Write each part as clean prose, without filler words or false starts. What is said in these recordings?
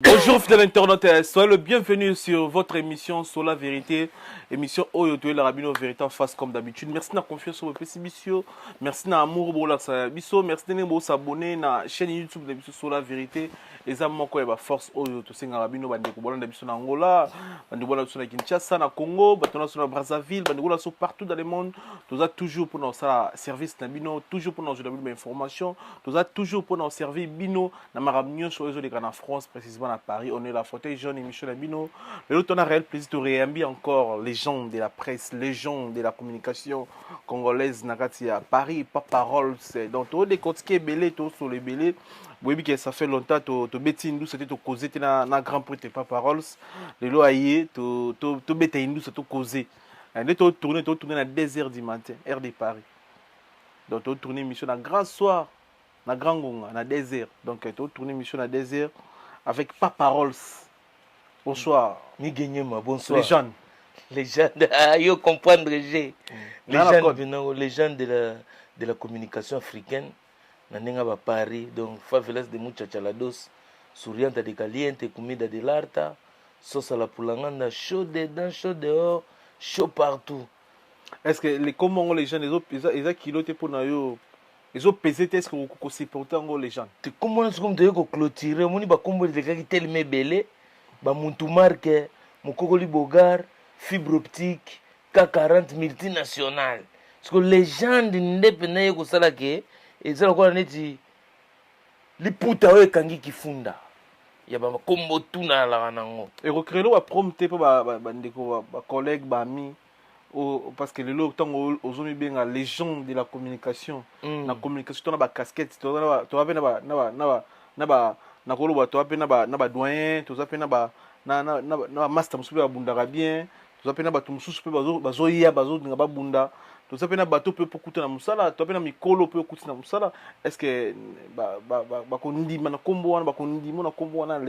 Bonjour fidèles internautes, soyez le bienvenu sur votre émission sur la vérité, émission Oyoto et la Rabino Vérité en face comme d'habitude. Merci de la confiance sur votre émission, merci de l'amour pour la biso, merci de vous abonner à la chaîne YouTube de l'émission sur la vérité. Et ça m'a quoi force Oyoto, c'est un Rabino bande ko bolanda biso na Angola, bande bolanda biso na Kinshasa, na Congo, batona sur la Brazzaville, bande bolanda sur partout dans le monde. Tous a toujours pour nos service na bino, toujours pour nos informations, tous a toujours pour nos servir bino na marabnyo sur les autres en France précisément à Paris. On est la fauteuil jaune et Michel Abino. Le lot on a réel plaisir de réambir encore les gens de la presse, les gens de la communication congolaise Nakati à Paris, pas parole. Donc tout des côtés qui est belé, tout sur les belés. Oui, que ça fait longtemps que bêtis nous c'était causé na grand prix pas paroles. Les lois aïe, tout bêtis nous c'était causé. Et tout tourner à 2h du matin, heure de Paris. Donc tout tourner mission à grand soir, na grand gonga, na 2h. Donc tout tourner mission à 2h. Avec pas paroles. Bonsoir. Bonsoir. Les jeunes. Les jeunes, yo comprendre j'ai. Les jeunes de la communication africaine. Nanenga ba Paris, donc favelas de muchachalados, souriante de caliente, comida de l'arta, sauce à la poulanganda, chaud dedans, chaud dehors, chaud partout. Est-ce que les comment les jeunes, ils ont kiloté pour nous? Ils ont pesé, est-ce que vous supportez les gens? Comment est-ce que vous clôturer? Moni ba combo de gars qui tellement belé, ba muntu marque, mukokoli bogar, fibre optique, K40 multinationale. Parce que les gens n'indépendants yo kosala ke, ezala kwa neti liputa oyo kangi kifunda. Ya ba kombo tuna la nango. Et recréer wa prompter pour ba collègues, ba amis. Parce que les gens ont bien les gens de la communication. La communication, tu as des casquettes, tu as des doyen, tu as master bunda bien, tu as bunda. Tu as des bateau peut écouter na musala, tu as des mikolo peut écouter na musala. Est-ce que les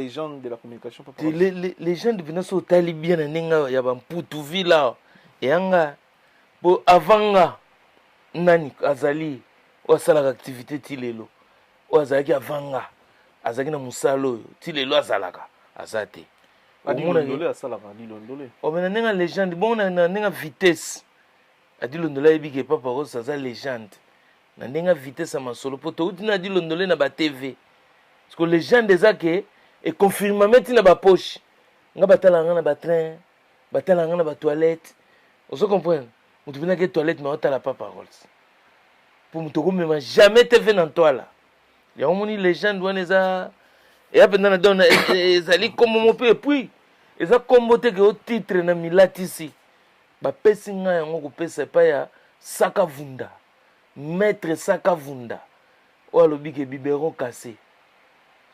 gens de la communication les gens de so tali bien ninga ya ba mputu villa. Yanga bo avanga nani azali wasala activité tilelo o azaki avanga azaki na musalo tilelo azalaka azate omona ndole asalaka dilondole o mena ninga légende bon na ninga vitesse adilondola ebike papa ko sa légende na ninga vitesse à masolo poto utina dilondole na ba TV parce que légende ezake et confirmament na ba poche nga batala nga na ba train batala nga na ba toilette. Vous comprenez? Vous devez que toilette, mais on t'a la pas parole. Pour me trouver, mais jamais te fait dans toi là. Il y a un moment les gens doivent les a. Et après, dans la donne, ils allaient comme mon père. Puis, ils ont combattu que au titre na milatisi. Ba pesinga ya ngoko pesa pa ya Sakavunda. Maître Sakavunda. Ou alobi ke biberon cassé.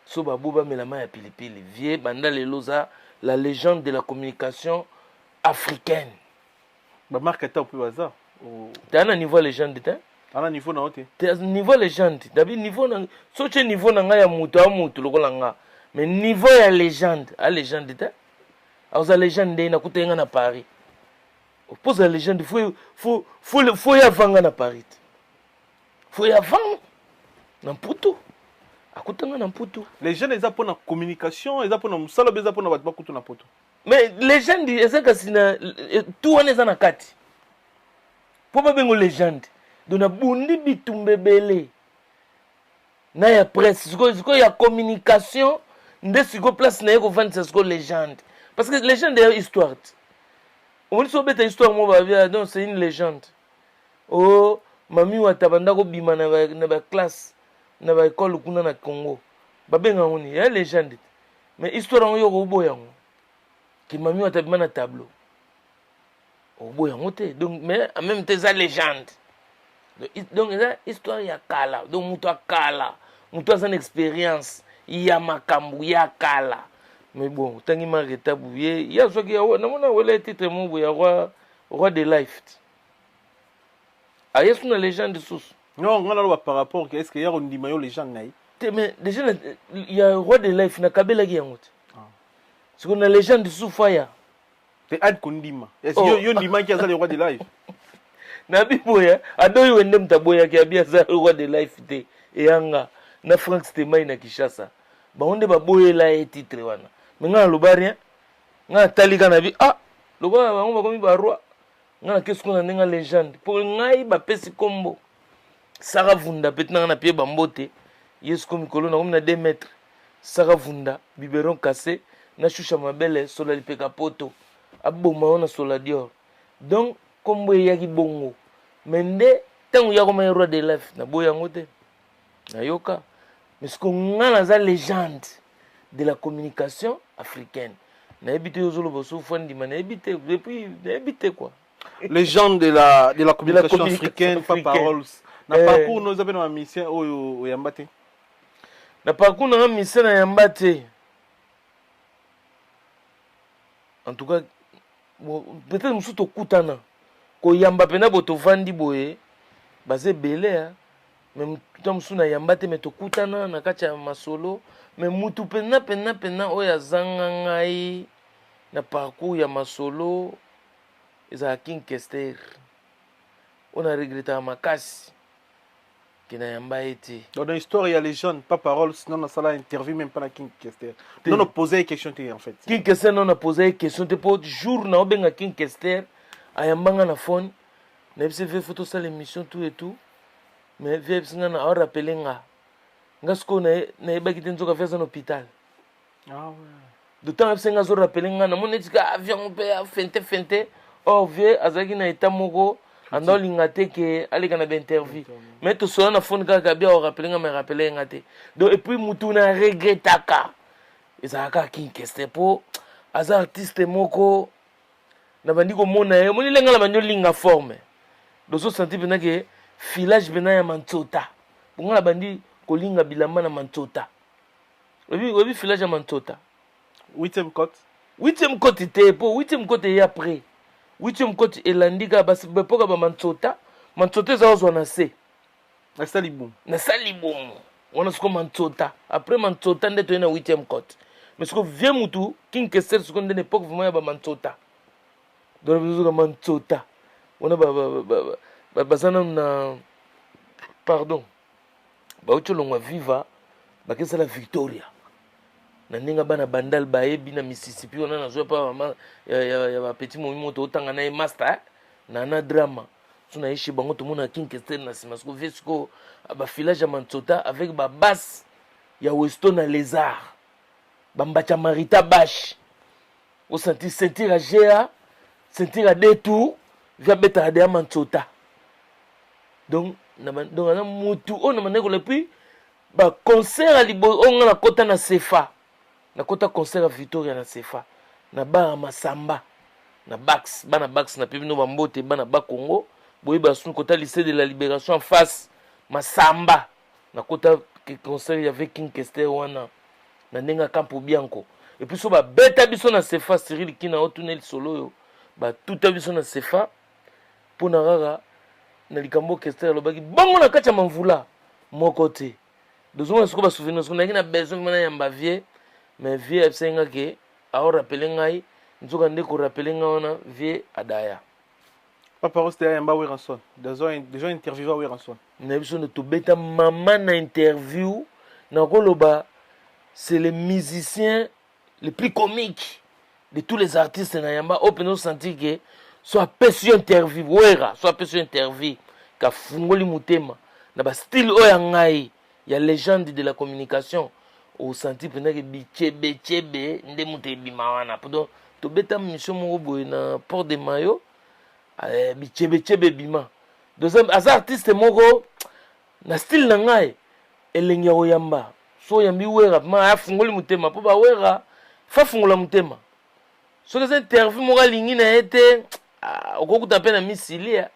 So ba boba melama ya pilipili. Vieux banda le loza la légende de la communication africaine. Ba marque ta au hasard. T'as un niveau légende t'es? À niveau na hote. T'es niveau légende. D'abord niveau na soche niveau na nga ya mutu a mutu lokola nga. Mais niveau ya légende, a légende t'es? Alors la légende na kutenga na Paris. Pose la légende faut ya vanga na Paris. Faut ya vanga na Mputu. Akutanga na Mputu. Les jeunes ils apprennent la communication, ils apprennent musala, ils apprennent ba kutu na poto. Mais légende ezaka sina tout on est na kati. Po ba bengo légende. Dona bundi bitumbe belé. Na ya presse, siko ya communication, nde siko place na yeko vendre siko légende. Parce que légende est histoire. On dit so beta histoire mo ba via donc c'est une légende. Oh, mami wa tabanda ko bima na ba classe, na ba école kuna na Congo. Ba benga ngoni, ya légende. Mais histoire on yo ko boyango. Qui m'a mis à un tableau. Au bout donc, mais en même temps, c'est légende. Donc, c'est histoire ya kala. Donc, moutoua kala. Moutoua c'est une expérience. Il y a makambu, il y a kala. Mais bon, tant qu'il m'a rétabouillé, il y a ce qui a un titre, il y a roi de life. Ah, il y a une légende sous. Non, on a par rapport, est-ce qu'il y a une dimayo légende? Mais déjà, il y a roi de life, il y a Kabela qui est c'est qu'on a les gens de Soufaya. C'est Ad Kondima. Est-ce qu'il y a un Dima qui a le roi de life? Nabi Boya, Adoyo Ndem Taboya qui a bien ça le roi de life. Et Anga, na Frank Stemai na Kishasa. baonde baboyela ye titre wana mais nga loba rien nga talika na bi loba bango bakomi baroi nga na kesu na ndenga légende pour ngai bapesi kombo Sara Vunda peti nga na pie bambote yesu komi kolo na komi na 2 mètres Sara Vunda biberon cassé na shusha mabele sola lipeka poto aboma ona sola dior donc kombo eyaki bongo mais nde ntango ya koma roi de l'ef na boya yango te nayoka mais ce qu'on a la légende de la communication africaine nayebi te ozoloba sofa ndima nayebi te depuis nayebi te quoi légende de la communication africaine pas parole na parcours nous avons un mission au yamba te na parcours na mission na yamba te en tout cas peut-être musu tokutana ko yamba pena boto vandi boye baze belé même tom suna yamba te me tokutana na kati ya masolo mais mutu pena oya zanga ngai na parcours ya masolo eza King Kester on a regretté makasi qui n'a yamba été dans l'histoire il y a les jeunes pas parole sinon dans ça interview même pas na King Kester non on posait une question en fait King Kester non a posé une question te pour jour na obenga King Kester ayambanga na phone na bise fait photo ça l'émission tout et tout mais vie singa na rappeler nga sko na ebaki te nzoka faire un hôpital ouais d'autant que singa zo rappeler nga na monetika avion pe fente oh vie azaki na état moko ando linga te ke aleka na interview mais to so na phone kaka bia o rappeler nga me rappeler nga te donc et puis mutu na regretaka ezaka King Kester po aza artiste moko na bandi ko mona ye moni lenga la banyo linga forme doso senti bena ke filage bena ya Mantsota bonga la bandi ko linga bilamba na Mantsota obi filage ya Mantsota 8e côte te po 8e côte ya après 8e côte elandika basi bepoka ba Mantsota za ozwa na se na salibum on a ce comme Mantsota après Mantsota nde to na 8e côte mais ce que vient mutu King Kester ce qu'on de l'époque vraiment ya ba Mantsota donc besoin de Mantsota on a bazana na pardon ba ucholongwa viva bakesa la Victoria na ninga bana bandal baebi na Mississippi on a joué pas maman ya ba petit moto otanga na master na drama tuna ishi bango to mona King Kester na sima sko vesco ba village ya Mantsota avec ba basse ya Weston na Lézard bambacha Marita Bash au sentir à Gea sentir à détour via beta de Mantsota donc na mutu on na ko le puis ba concert à libo on na kota na Sefa na kota concert à Victoria na Sefa na ba Masamba na Bax bana Bax na pibi no bambote bana ba Congo boye ba sun kota lycée de la Libération en face Masamba na kota concert il y avait King Kester wana na ndenga Campo Bianco et puis so ba beta biso na Sefa Cyril kina otunel solo yo ba tuta biso na Sefa pona rara na likambo Kester lobaki bongo na kacha mamvula moko te dozoma siko ba souvenir siko na besoin mana yamba vie mais vie absenga ke a rappeler ngai nzoka ndeko rappeler ngana vie adaya papa roste yamba Weranson des gens interviewés Weranson na biso ne to beta mama na interview na koloba c'est le musicien le plus comique de tous les artistes na yamba open senti que soit pesio interview wera soit pesio interview ka fungoli mutema na ba style oya ngai ya légende de la communication au senti pendant que bichebe nde muté bimawana podo to beta mission moko boy na Port de Mayo bichebe bima deuxième as artiste moko na style na ngai elengi oyamba so yambi wera ma afungoli mutema po ba wera fa fungola mutema so que interview moko lingi na ete okokuta pe na misilia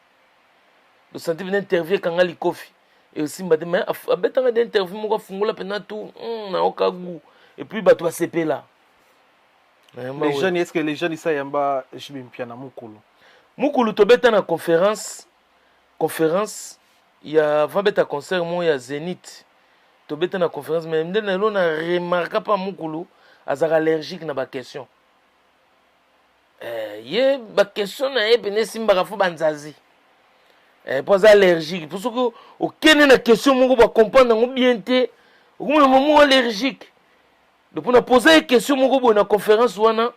do senti bien interview kanga likofi et aussi mbate mais abetanga d'interview moko fungola pena tout na okagu et puis bato ba sepela les jeunes est-ce que les jeunes ça yamba jibimpia na mukulu to beta na conférence il y a va beta concert mo ya Zénith to beta na conférence mais ndena lo na remarque pas mukulu azaka allergique na ba question ye ba question na epene simbaka fo banzazi pas allergique pour ce que aucune na question moko ba comprendre ngo bien te okumona momo allergique Donc on a posé une question dans la conférence wana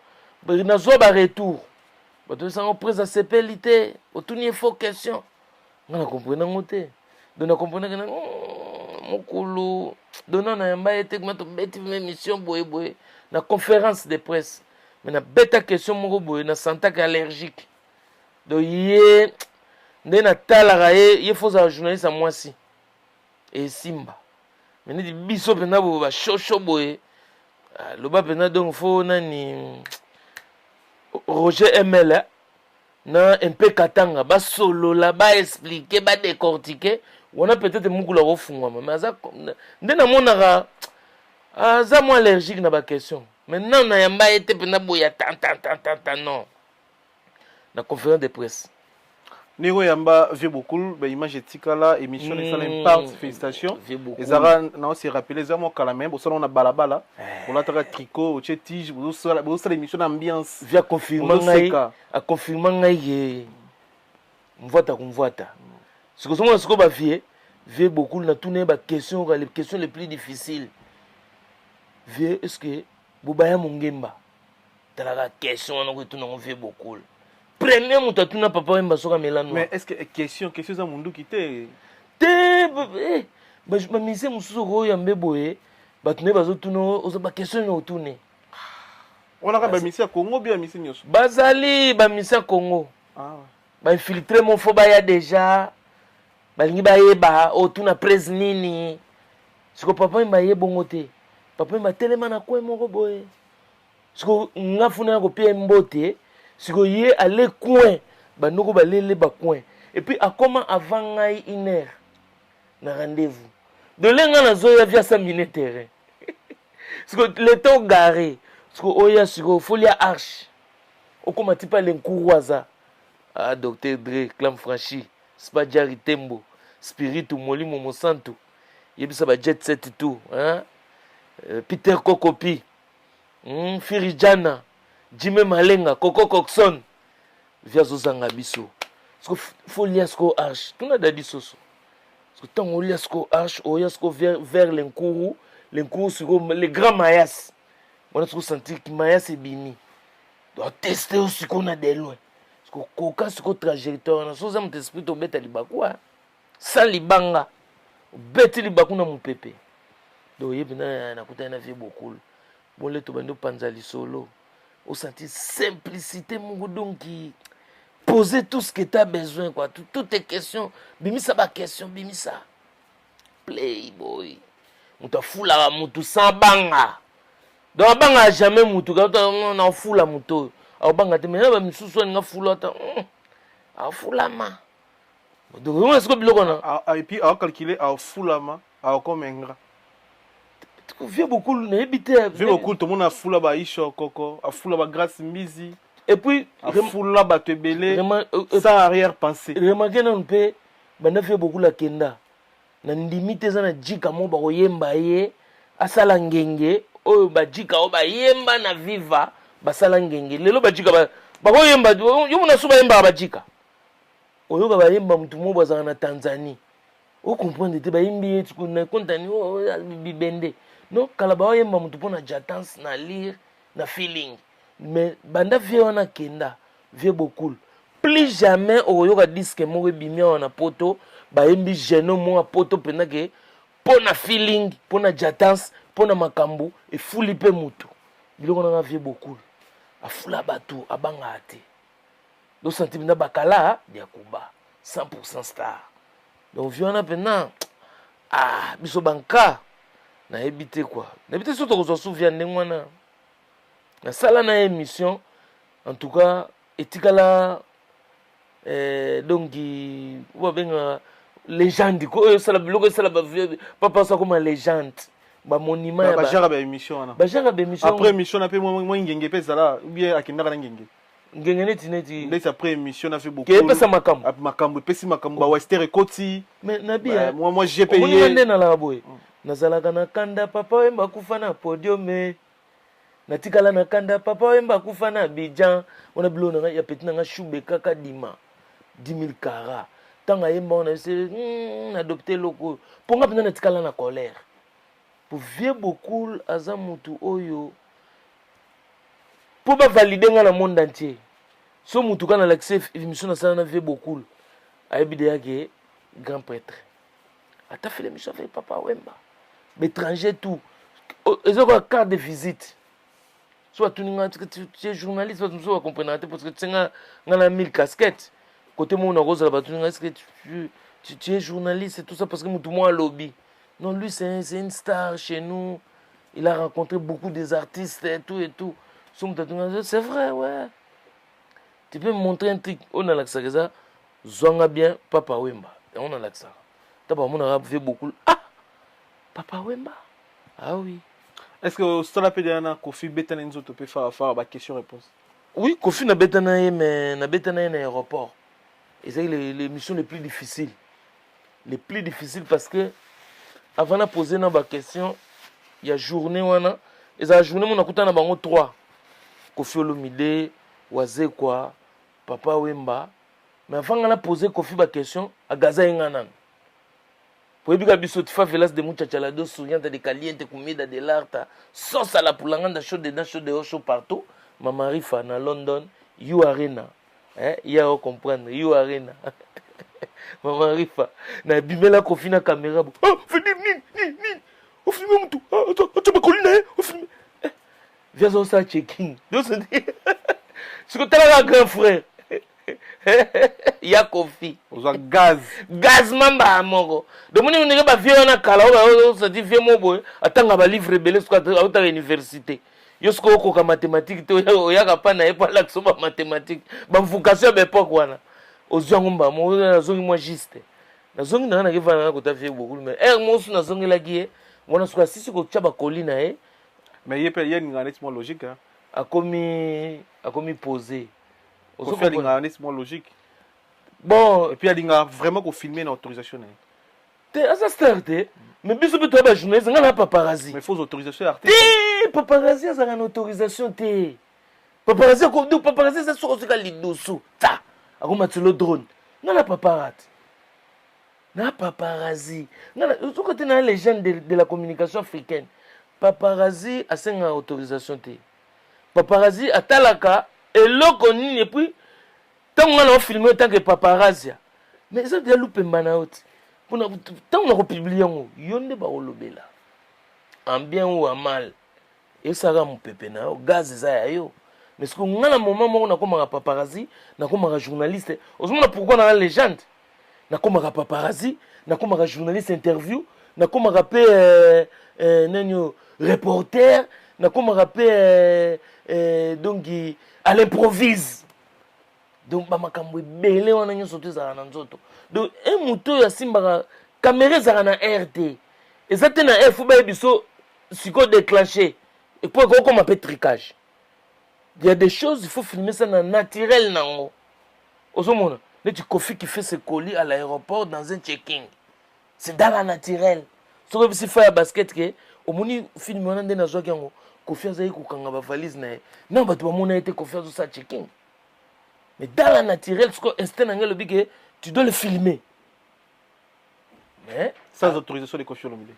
na zo ba retour. Ba to ça on prise à CPLité, autour ni faux question. On a compris ngote. Donc on comprend que mokulu donnant na yamba été que to beti émission boye na conférence de presse. Mais na beta question moko boye na santa allergique. Donc yé ndé na talaka ye faut un journaliste à moi si. Et simba. Mais ni biso pena bo ba chocho boye. Le bas pena donc faut nani Roger ML na un peu katanga ba solo là ba expliquer ba décortiquer on a peut-être mukula refungwa mais ça ndena monaka aza moi allergique na ba question maintenant na yamba été pena boya tant non na conférence de presse Nego yamba vieux beaucoup ba image etikala émission et ça l'impact félicitations ezara na aussi rappeler za mo kala même ça on a balabala on a taka tricot au tige vous ça l'émission d'ambiance via confirmer ngai a confirmer ngai kumvata ce que somo siko ba vieux beaucoup na tourner ba question les questions les plus difficiles vieux est-ce que bobaya mongemba tala question on a tourner vieux beaucoup premier moto tuna papa wemba soka melano mais est-ce que question za mundu kité ba mise mususu ko ya mbeboye batune bazo tuna ozo ba question no tune on a ba mise ya Congo bien mise nyoso bazali ba mise ya Congo ba infiltrer mon fo ba ya déjà balingi ba yeba o tuna presse nini siko papa wemba yebongo te papa wemba telema na kwa moko boye siko ngafuna ko pia mbote siko yé aller coin banoko balele ba coin et puis à comment avant ngai une heure na rendez-vous de lenga na zo ya via 5 minutes terrain siko le temps garé siko oya siko folia arche okoma tipa lenkuwaza docteur Dre clam franchi spadjari tembo spiritu molimo mosanto yebisa ba jet set tout hein Peter Kokopi Firijana Jimé Malenga, Coco Coxon, via Zozanga Bisso. Parce que faut lier ce qu'on arche. Tout n'a pas dit ça. Parce que tant on lit ce qu'on arche, on lit ce qu'on vers l'encourou sur les grands mayas. On a trop senti que mayas est bini. On doit tester aussi qu'on a des loin. Parce que Coca, ce qu'on trajectoire, on a chose à mon esprit, on bête à l'ibakwa. Sans libanga, on bête l'ibakwa dans mon pépé. Donc, il y a un vie beaucoup. Bon, les tobando panzali solo. Au senti simplicité mon donc qui poser tout ce que tu as besoin quoi toutes tes questions bimisa ba question bimisa playboy muta fula mutu sans banga donc banga jamais mutu quand on a fula mutu au banga te mais ba misusu nga fula ta a fula ma donc on est-ce que biloko na et puis à calculer à fula ma à comenga vieux beaucoup n'habité vieux beaucoup tout le monde a foula ba isho koko a foula ba grâce mizi et puis a foula ba tebele sans arrière pensée remarquez non pe bana vieux beaucoup la kenda na ndimite za na jika mo ba koyemba ye asala ngenge oyo ba jika o ba yemba na viva basala ngenge lelo ba jika ba koyemba yo mona suba yemba ba jika oyo ba yemba mtu mo bazana na Tanzanie o comprendre te ba yimbi etu na kontani o bibende non kalaba yemba mutu pona jatance na lire na feeling mais banda vieux wana kenda vieux beaucoup plus jamais oyoka disque moko bimia wana poto ba yembi geno mo poto pena ke pona feeling pona jatance pona makambu e fuli pe mutu biloko na vieux beaucoup afula batu abanga ate do sentiment bakala dia kuba 100% star donc vieux wana pena biso banka na habité quoi na habité surtout qu'on se souvient ndengwana na sala na émission en tout cas etikala donc ou benga légende ko sala biloko sala ba papa ça comme légende ba monument ba jara ba émission na ba jara ba émission après émission na pe moi ngenge pe sala ou bien akenda na ngenge ngenge neti ndetse après émission na fait beaucoup ke pesa makambo pesi makambo ba western koti mais na bien moi j'ai payé on na la boy nazalaka na kanda papa wemba kufa na podium natikala na kanda papa wemba kufa na Abidjan on a bilo na ya petit na chube kaka dima 10 000 kara tanga yemba on a adopté loko ponga pena natikala na colère pour vieux beaucoup aza mutu oyo pour ba valider nga na monde entier so mutu kana l'accès émission na sana na vieux beaucoup ayebi de grand prêtre ata fait l'émission avec Papa Wemba étranger tout ils ont une carte de visite soit tu es journaliste soit tu comprendre parce que tu as 1000 casquettes côté mon rose là tu est-ce que tu es journaliste et tout ça parce que tout le monde a lobby. Non, lui c'est une star chez nous. Il a rencontré beaucoup des artistes et tout et tout. C'est vrai, ouais. Tu peux me montrer un truc. On a l'accès à ça. Zonga bien Papa Wemba. Et on a l'accès. T'as pas mon arabe fait beaucoup. Ah, Papa Wemba. Ah oui. Est-ce que ça l'appelle Diana Kofi Betana Nzoto peut faire la question-réponse? Oui, Kofi n'a Betana mais n'a Betana un aéroport. Et c'est les missions les plus difficiles. Les plus difficiles parce que avant de poser une question, il y a journée wana et la journée on a coûté na bango 3. Kofi Olomide, Waze quoi, Papa Wemba. Mais avant on a posé Kofi ba question à Gaza Nganan. Pour éduquer biso tifa velas de muchachalado souriante de caliente comida de l'arta sauce à la poulanganda chaud dedans chaud dehors chaud partout. Mama Rifa na London, You Arena. Il y a à comprendre, You Arena. Maman Rifa, na bimela Kofi na caméra. Oh, fais ni. On filme tout. Tu m'as collé là, on filme. Viens on ça checking. Donc c'est dit. Ce que tu as un grand frère. Il y a Kofi. On a gaz. Gaz mamba amogo. Donc on est pas vieux na kala, on se dit vieux mon boy. Attends on va livre belé ce que à l'université. Yosko ko mathématique to ya ka pa na pas l'accès ba mathématique. Ba vocation ba époque wana. Ozongomba mo na zongi moi juste. Na zongi na na kivana na kota vieux beaucoup mais mo su na zongi la gie. Wana suka sisi ko tchaba colina mais il y a une analyse logique hein. A commis posé. On fait une analyse logique. Bon et puis il y a vraiment qu'on filmer une autorisation. T'es à ça starté. Mais biso peut toi ba journaliste ngana paparazzi. Mais faut autorisation artiste. Paparazzi ça une autorisation té. Paparazzi ko do paparazzi ça soko sika lidosu. Ta. Akoma tilo drone. Ngana paparazzi. Na paparazzi. Ngana tout côté na légende de la communication africaine. Paparazzi a une autorisation té. Paparazzi atalaka eloko nini et puis tant on a filmé tant que paparazzi. Mais ça de loupe mbanaoti. Tant on a publié on yonde ba olobela. En bien ou en mal. Et ça va mon pépé na gaz ça yo. Mais ce qu'on a un moment où on a comme un paparazzi, on a comme un journaliste. Osons pourquoi on a une légende. On a comme un paparazzi, on a comme un journaliste interview, on a comme un rappel reporter, on a comme un rappel donc à l'improvise. Donc ba makambo belé on a ñu sauté za na nzoto. Donc un moto ya simba caméra za na RT. Et ça te na F ba biso siko déclencher. Et pour qu'on appelle tricage. Il y a des choses, il faut filmer ça dans naturel. Au moment où tu Kofi qui fait ses colis à l'aéroport dans un check-in. C'est dans la naturel. Ce que tu fais à basket, au moment où tu filmes, on a des gens qui ont Kofi a dit qu'il y a une valise. Non, mais tu as été Kofi à ça check-in. Mais dans la naturel, ce que tu dois le filmer. Mais sans autorisation de Kofi Olomide.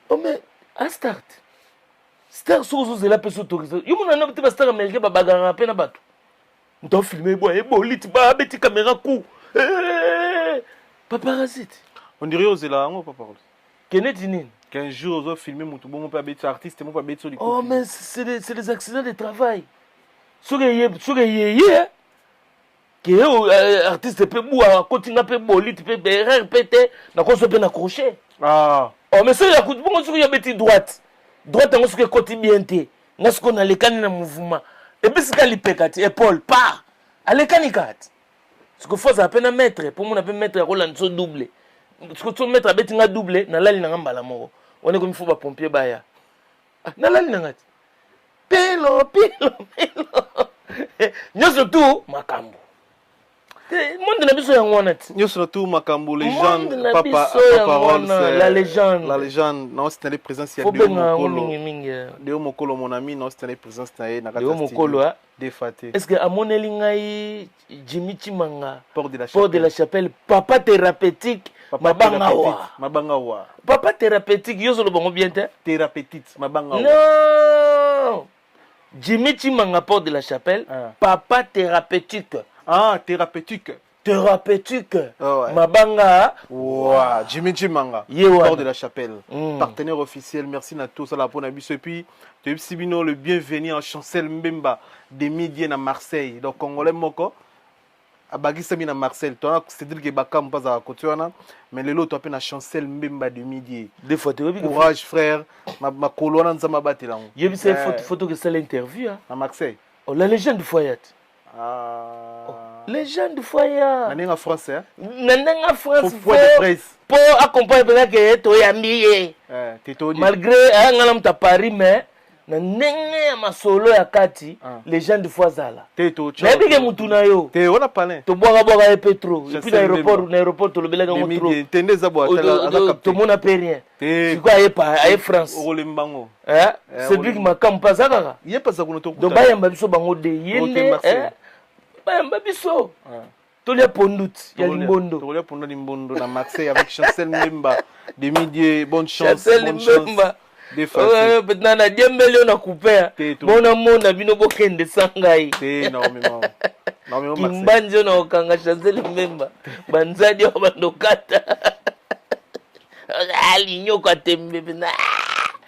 Oh, mais à start. Star sozo zela peso autoriser. Yo mona na ba star américain ba bagara pe na bato. Nto filmer boy bolit ba beti caméra coup. Paparazzi. On dirait aux là on paparazzi. Kennedy nini? Qu'un jour on filmer mutu bon pas beti artiste mon pas beti sur les Oh mais c'est des accidents de travail. Soureye que artiste pe boua continue pe bolit pe erreur pété na ko so pe na crochet. Ah. Oh mais ça ya coup bon sur ya beti droite. Droite on se côté bien té nga ce qu'on a les cannes dans mouvement et puis c'est li pekati épaule pas allez canicate ce que faut à peine mettre pour mon appel mettre Roland so doublé ce que tu mettre beti nga doublé na lali na mbala moko on est comme il faut ba pompier baya na lali na ngati pelo nyoso tout makambo monde na biso yango wana ti nyoso tout makambo légende papa la légende non c'était présence ya Léo Mokolo mon ami non c'était présence na Léo Mokolo défaté est-ce que amoneli ngai Jimmy Chimanga port de la chapelle papa thérapeutique Mabangawa. Papa thérapeutique, yo solo bango bien te? Thérapeutique, Mabangawa. Non. Jimmy Chimanga porte de la chapelle, papa thérapeutique. Ah, thérapeutique. Thérapeutique. Oh, ouais. Mabanga. Wow. Jimmy Chimanga, porte de la chapelle. Partenaire officiel, merci à tous à la bonne avis. Et puis, Sibino, le bienvenu en Chancel Mbemba, des Midiens à Marseille. Donc, Congolais Moko. Abagisa à Marseille, toi, c'est-à-dire que Bakam pas à côté, mais le lot, tu as Chancel Mbemba de Midi. Des photos. Courage, frère. Ma colonne en Zamabati là. Il y a vu cette photo que c'est l'interview. À Marseille. Oh, la légende du Foyat. Légende du Foyat. Nanenga français. Nanenga France. Pour accompagner que tu es amié. Malgré un à Paris, mais nanenga ma solo ya kati légende du Foyat. Teto. Mais bien mutuna yo. Te on a parlé. To boga boga e pétro. Et puis l'aéroport to le belega motro. Tende za boa tela. To mona pe rien. Tu quoi aye France. Rolembango. C'est lui qui m'a campé ça kaka. Il pas ça qu'on to. Do bayamba biso bango de yende. Bayamba biso. To le pondut ya Limbondo. To le pondut Limbondo na Marseille avec Chancel Mbemba de Midi. Bonne chance. Chancel Mbemba. Maintenant na diembele on a coupé. Mona mona bino bokende sangai. Énormément. Kimbanjo na okanga Chancel Mbemba. Banzadi wa bandokata. Ali nyoko tembe bina.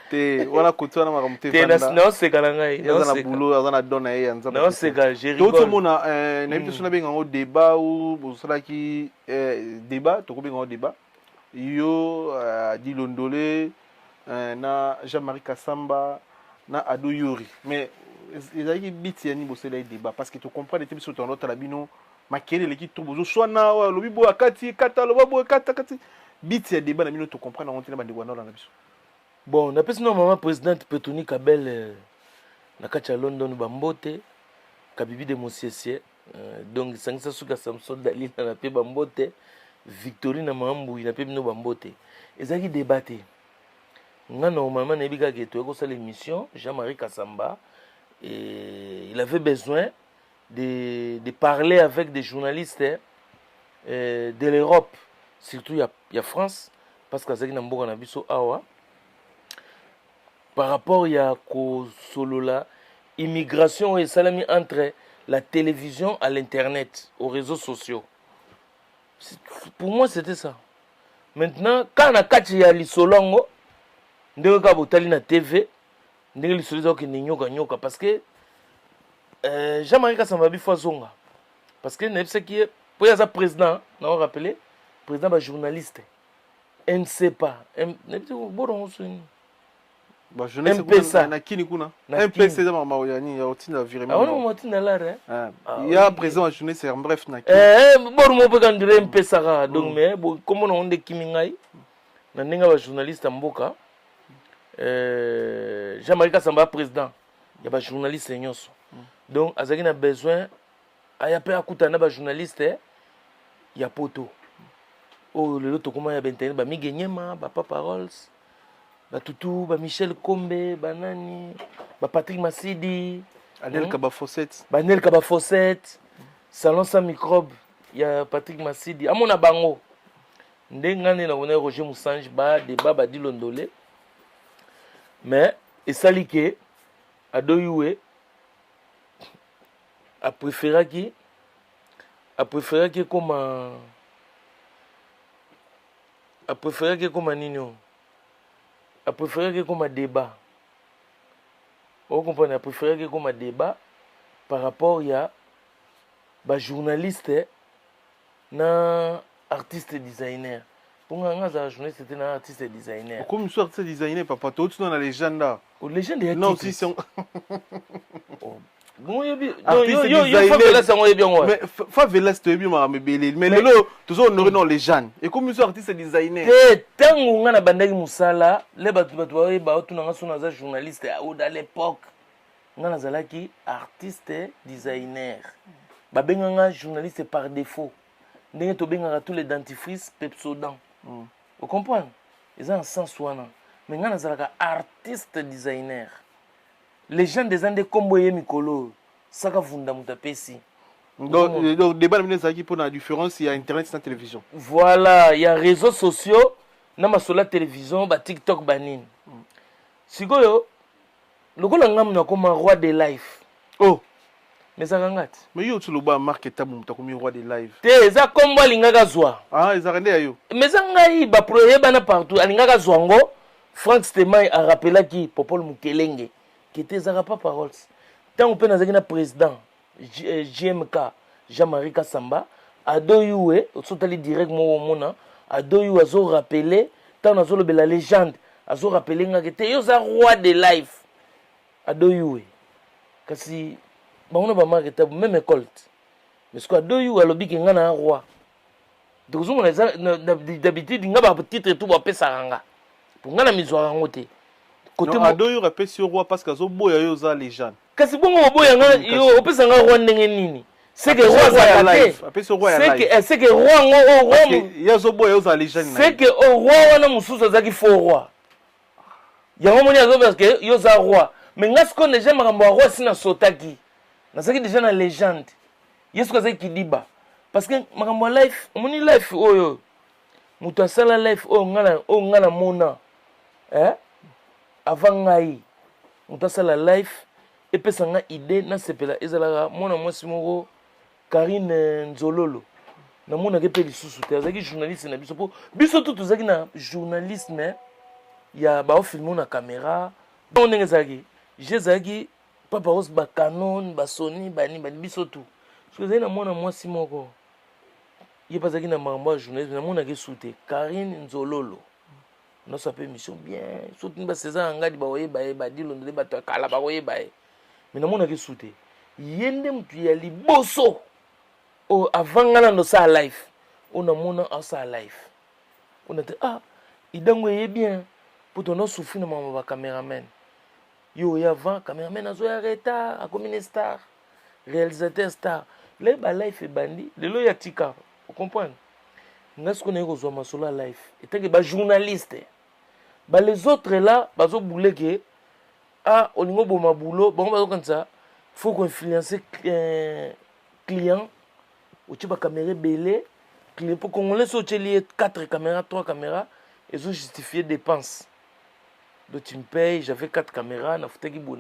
Te wana kutwana makamte fanda. Te na seka na ngai. Na boulot azana dona ye yanza. Na seka jeri. Tout mona na biso na benga ngo débat ou bosala ki débat to ko benga ngo débat. Yo Dilondolé na Jean-Marie Kassamba na Ado Yuri, mais ils avaient biti yani bosela débat parce que tu comprends les types sur ton autre labino makele l'équipe tout bozo swana wa lobibo akati kata lobo kata kati biti ya débat na bino tu comprends na on tena bandi wana na biso. Bon, na pesi no maman présidente Petoni Kabel na kacha London bambote kabibi de Mosiesie donc sangisa suka Samson Dalina na pe bambote Victorine Mambu na pe bino bambote ezaki débatté. Normalement, il a l'émission Jean-Marie Kassamba et il avait besoin de parler avec des journalistes de l'Europe, surtout il y a France, parce que c'est awa par rapport à la immigration et salami entre la télévision à l'internet, aux réseaux sociaux. Pour moi, c'était ça. Maintenant, quand on a catché à l'Isolongo, ndenge ka botali na TV ndenge lisoliza ko ni nyoka parce que Jean-Marie Kassamba bi zonga parce que nebse qui pour ya président na on rappeler président ba journaliste NC pas nebse boron soni ba journaliste na kini kuna MPC za mama oyani ya otina virement on motina là il y a président journaliste en bref na boron mo pe kandire MPC ka donc mais comme on de kimingai na ndenge ba journaliste mboka Jean-Marie Kassamba président, il y a des journalistes. Donc, il a besoin, il y a des journalistes, il y a poto. Oh, le lot, comment il y a des Miguenyema, Papa Paroles, Toutou, Michel Kombe, Banani, Patrick Massidi, Anel Kabafosset. Banel Kabafosset, Salon sans microbe, il y a Patrick Massidi. À mon abango, Ndengane, on a Roger Moussange, débat, Badi Londolé. Mais et salike Adoyoué a préféré qui comme nino a préféré que comme un débat. Vous comprenez, a préféré que comme un débat par rapport à ba journaliste na artiste designer. Pour un journaliste, c'était un artiste et designer. Comme un artiste et designer, papa, tu es dans la légende là. La légende est non, si c'est un. Mais Favela, c'est bien, mais le tout honoré dans les jeunes. Et comme un artiste et designer. Tant qu'on a bandé Moussala, les batouaï, un journaliste à l'époque. On a un artiste et designer. Un journaliste par défaut. On a tous les dentifrices Pepsodent. Vous comprenez? Ils ont un sens. Mais on a un artiste designer. Les gens des Andes Komboye Mikolo, ça va fonder mon tapesi. Donc débat qui pour la différence, il y a internet et télévision. Voilà, il y a réseaux sociaux, na masola télévision, ba TikTok banine. Sikoyo, lokola ngam na koma roi de life. Oh, mais ça ngati. Mais yo tu loba marque tabu mutakomi roi de live. Te za kombo lingaka zwa. Ah, ils arrêtent ayo. Mais ça ngai ba proye bana partout, alingaka zwango. Frank Stemai a rappelé qui Popol Mukelenge qui était zara pas paroles. Tant on peut nazaki na président JMK Jean-Marie Kassamba adoyoué sotali direct mo mona adoyou azo rappeler tant nazo le la légende azo rappeler nga te yo za roi de life adoyoué kasi ba on ba marqué même école mais ce que adoyou alobi ki nga na roi donc zo mona d'habitude nga ba titre tout ba pesa nga pour nga na mizwa ngo te côté adoyou rappelle sur roi parce que zo boya yo za légende kasi bongo boya nga yo opesa nga roi ndenge nini c'est que roi za life appelle sur roi ya life c'est que roi ngo roi ya zo boya yo za légende c'est que roi wana mususu zaki faux roi yango moni azo parce que yo za roi mais nga siko déjà makambo ya roi sina sotaki nazaki déjà na légende yesu kazaki kidiba parce que makambo ya life omoni life oyo mutu asala life oyo nga na mona avant ngai mutu asala life epesa nga idée nasepela ezalaka mwana mwasi moko Karine Nzololo namonaki mpe lisusu te azalaki journaliste na biso mpo biso to tozalaki na journalisme ya baofilme na caméra donc ndenge ezalaki je ezalaki papa rose bacanon basoni bani biso tu soki ezalaki na mwana mwasi moko ye mpe azalaki na makambo ya journaliste namonaki su te Karine Nzololo nyonso ape émission bien surtout baseza ngadi baoyeba ye badilondele bato ya kala bakoyeba ye mais namonaki su te ye nde motu ya liboso o avant nga nano sa life o namona asa life on était idango ye bien pour ton souffrir na mama ba cameraman yo ya avant cameraman azo ya retard a comme une star réalisateur star le ba life e bandi lelo ya tika vous comprenez nga ce qu'on est ko zo masolo life et que ba journaliste ba les autres là bazo boule que olingo boma boulot bon bazo comme ça faut qu'on influencer client ou tu vas caméra belé client pour qu'on laisse au lié 4 caméras 3 caméras et ont justifié dépenses donc tu me payes j'avais 4 caméras na futaki bo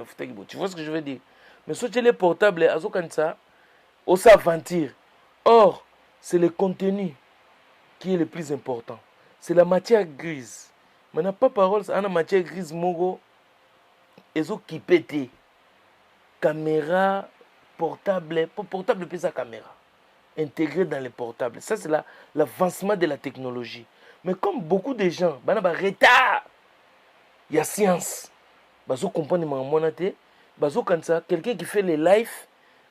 tu vois ce que je veux dire mais sur les portables azo comme ça on s'aventure or c'est le contenu qui est le plus important c'est la matière grise maintenant pas parole c'est une matière grise mogo ezo kipete caméra portable puis sa caméra intégrée dans les portables ça c'est l'avancement de la technologie mais comme beaucoup de gens bana ba retard il y a science bazo comprendre mona te bazo kansa quelqu'un qui fait les live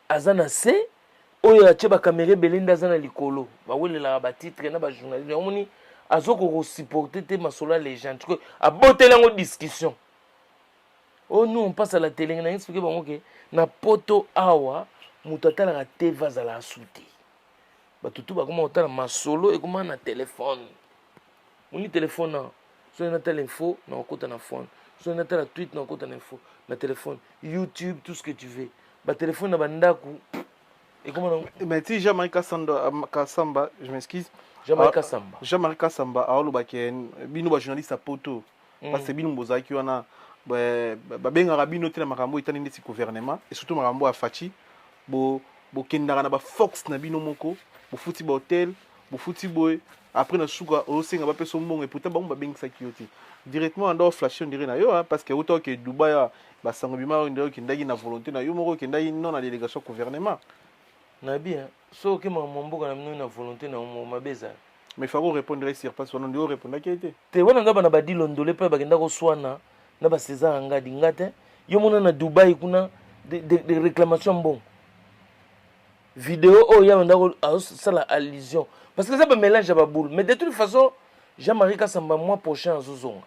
azana c oyo atie ba caméra belinda azana likolo ba welela ba titre na ba journaliste omoni azo ko supporter te masola légende que abotela ngo discussion. Oh, nous on passe à la télé, on a expliqué que na poto awa mutata la TV za la souté. Ba tutu ba comment on ma solo et comment na téléphone. On ni téléphone na. So na telle info, na okota na phone. So na telle tweet na okota na info, na téléphone, YouTube, tout ce que tu veux. Ba téléphone na bandaku. Et comment mais si Jean-Marie Kassamba, je m'excuse. Jean-Marie Kassamba. Jean-Marie Kassamba a olo ba ken bino ba journaliste à poto. Parce que bino bozaki wana babenga rabino te na makambo etani ndeti gouvernement et surtout makambo ya fachi bo kendaka na ba fox na bino moko bo futi ba hotel bo futi boy après na suka osenga ba peso mbongo et pourtant bango babengisa kioti directement ando flash on dirait na yo parce que autant que Dubaï ba sango bima on dirait que ndaki na volonté na yo moko que ndaki non na délégation gouvernement na bien so que mambo na mino na volonté na mabeza mais faut répondre sur pas on doit répondre qui était te wana ngaba na badilondole pe bagenda ko swana na ba César ngadi ngate yo mona na Dubaï kuna de réclamation bon vidéo ya ndako ça la allusion parce que ça peut mélange ba boule mais de toute façon Jean-Marie Kassamba mois prochain azozonga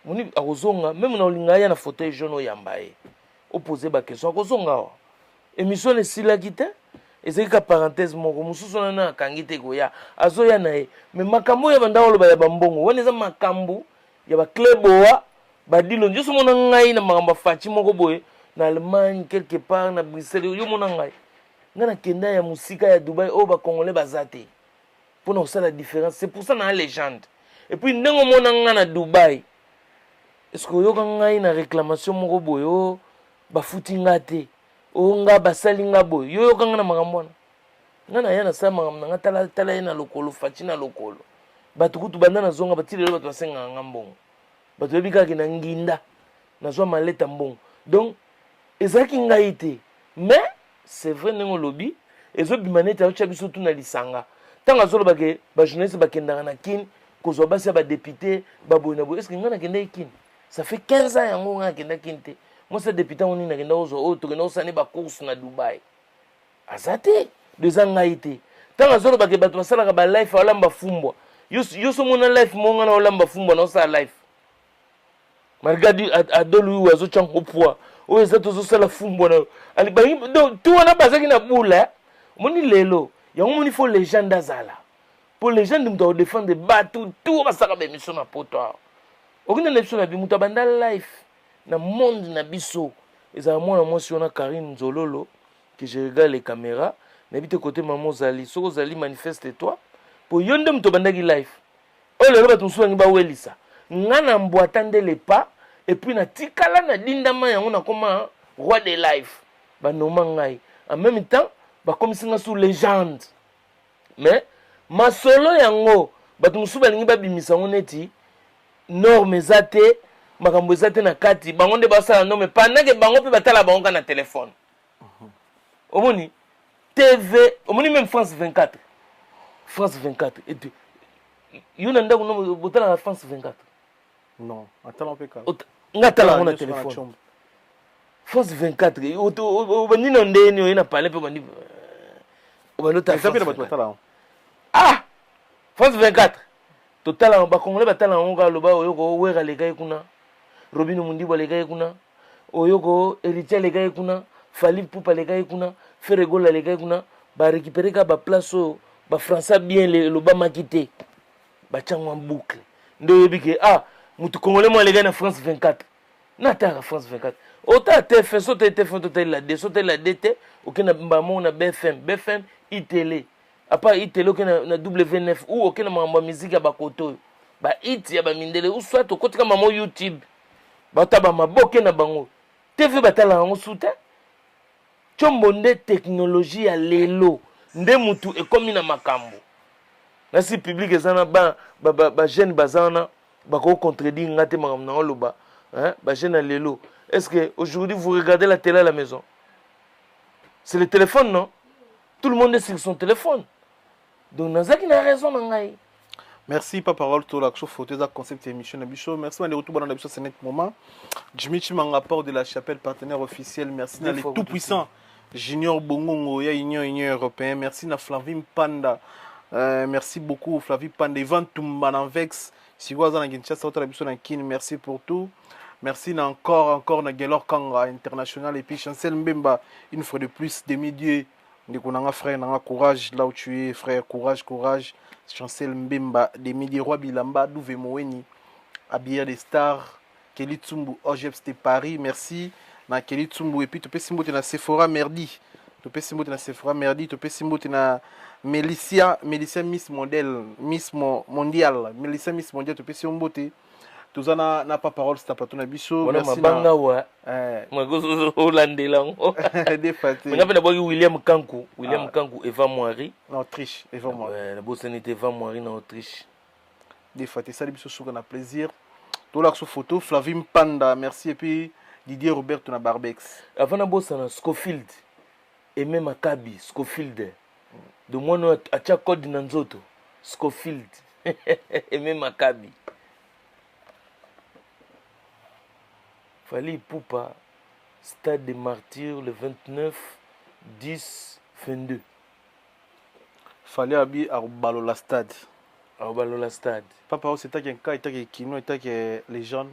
moni azozonga même na olinga ya na fauteuil jaune yambaye opposer ba question azozonga émission le silakite ezali ka parenthèse moko mususu na kangite ko ya azoya na ye mais makambo ya bandako ba ya bambongo wana za makambo ya ba kleboa badilo njoso mona ngai na makambo fachi moko boye na Allemagne quelque part na Bruxelles yo mona ngai ngana kenda ya musika ya Dubaï o ba congolais bazate pour ça la différence. C'est pour ça na légende. Et puis ndengo mona ngana Dubaï. Est-ce que yo ngai na réclamation moko boyo ba futi ngate o nga basali nga boy yo ngana makambo ngana yana sa makambo nga tala ina lokolo fatina lokolo batukutu banda na zonga batile lo batu basenga ngambongo batu bebika ki na nginda na zo maleta mbongo. Donc ezaki ngai te, mais c'est vrai nengo lobby ezo bimaneta yo chabiso tu na lisanga tanga zolo bake ba journaliste bakendanga na kin kozwa basi ba député baboy na boy. Est-ce que ngana kenda kin ça fait 15 ans yango ngana kenda kin te. Moi c'est député on na kenda ozo o to kenda osane ba course na Dubaï azate deux ans ngai te tanga zolo bake batu basala ba life wala mba fumbwa yo so mona life monga na wala mba fumbwa na sa life margadi adolu wazo chango poa o ezato zo sala fumbwa na ali ba donc tu wana bazaki na bula moni lelo yango moni faut légende azala pour légende mto défendre batu tout basaka ba mission na poto okina na biso na bimuta banda life na monde na biso ezala mwana mwasi wana Karine Nzololo que je regarde les caméras n'habite côté maman Zali soko Zali manifeste toi pour yonde mto banda ki life o lelo batu nsuwa ngiba welisa ngana mbwatande les pas et puis na tikala na dindama yango na koma roi de life ba noma ngai en même temps ba komisinga sous légende mais masolo yango batu nsuba lingi ba bimisa neti norme ezate makambo ezate na kati bango nde basala norme pendant que bango pe batala bango na téléphone omoni TV omoni même France 24 et puis yuna ndako no botala na France 24 non attends un peu calme ngatala ngona téléphone France 24 o banino ndeni oyena parler pe bandi o banota ah France 24 total ba congolais batala ngonga loba oyoko wera legai kuna Robino Mundibo legai kuna oyoko Héritier legai kuna Fali Poupa legai kuna Ferregola legai kuna ba récupérer ka ba place ba français bien le ba makité ba changwa boucle ndo yebike ah mutu congolais mo legai na France 24 nataka France 24 ota te fait sauter te fait total la sauter la DT okena mbamo na BFM ITL à part itele okena na W9 ou okena mamba musique ya bakoto ba it ya ba mindele ou soit okotika mama YouTube bataba maboke na bango TV batala ngo soute chombo nde technologie ya lelo nde mutu ekomi na makambo na si public ezana ba jeune bazana bako contredire ngate makambo na loba hein ba jeune à lelo. Est-ce que aujourd'hui vous regardez la télé à la maison? C'est le téléphone, non? Tout le monde est sur son téléphone. Donc Nazaki n'a raison nangai. Merci papa Parole to la photo za concept émission na biso. Merci de retour dans la biso ce net moment. Jimmy Chimanga rapport de la chapelle partenaire officiel. Merci na les tout puissants Junior Bongongo ya Union européenne. Merci na Flavie Panda. Merci beaucoup Flavie Panda Ivan Tumba na Vex. Sigwaza na Kinshasa autre biso na Kin. Merci pour tout. Merci encore na Gelor Kanga international et puis Chancel Mbemba une fois de plus des Dieu. Ndikunanga frère nanga courage là où tu es frère courage Chancel Mbemba des Roi Bilamba Douve Moweni Abia des stars Kelly Tsumbu Ojeps de Paris merci na Kelly Tsumbu et puis tu peux simboter na Sephora merdi tu peux simboter na Melissa Miss Model Miss Mondial Melissa Miss Mondial tu peux simboter tozana na pas parole c'est plateau na biso merci na wa magozo holandela ngo défaté ngapela boki William Kanku Eva Moiri en Autriche Eva Moiri la bosanité Eva Moiri en Autriche défaté ça biso souka na plaisir to la photo Flavie Panda merci et puis Didier Roberto na Barbex avant na bosana Scofield et même Akabi Scofield de moi acha code na nzoto Scofield et même Akabi Fali Poupa, stade des martyrs le 29/10/22. Fali Abi à Balola stade. À Balola stade. Papa, c'était un cas, c'était Kino, c'était les jeunes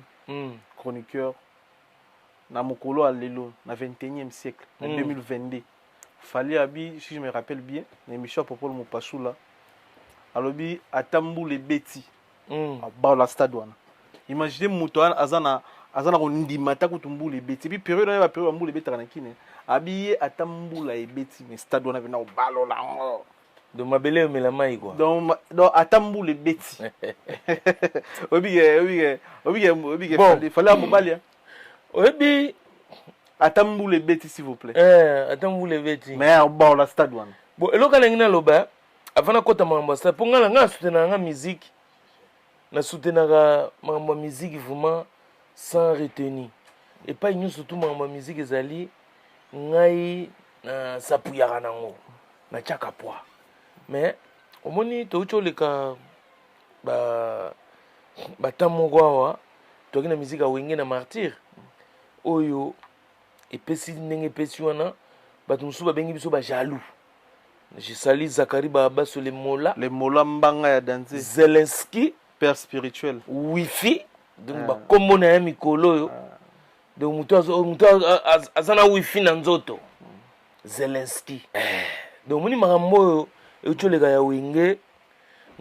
chroniqueurs. Na Mokolo à Lelo, na 21e siècle, en 2022. Fali Abi, si je me rappelle bien, l'émission à propos de Mopachou là. Alobi à Tambou les Betty. À Balola stade. Imaginez Moutouan Azana. azana ko ndimata ko tumbula ebeti puis période na ba période mbula ebeti kana kine abiye atambula ebeti mais stade wana vena obalola ngo de mabele omela mai quoi donc atambula ebeti obige fallait mobali obi atambula ebeti s'il vous plaît atambula ebeti mais bon la stade wana bon eloka lengi na loba avant kota mambo ça pour ngala nga soutenir nga musique na soutenir mambo musique vraiment sans retenir et pas nous surtout mambo musique ezali ngai na sapuyaka nango na chaka poa mais omoni toucholeka batamoko awa toki na musique awenge na martyr oyo epesi ndenge epesi wana bato mosusu babengi biso bajaloux je salue Zakari Babaso les mola mbanga ya danse Zelensky père spirituel wifi donc bakombo na ya mikolo oyo donc mutu azana wifi na nzoto Zelensky donc moni makambo oyo eucholeka ya wenge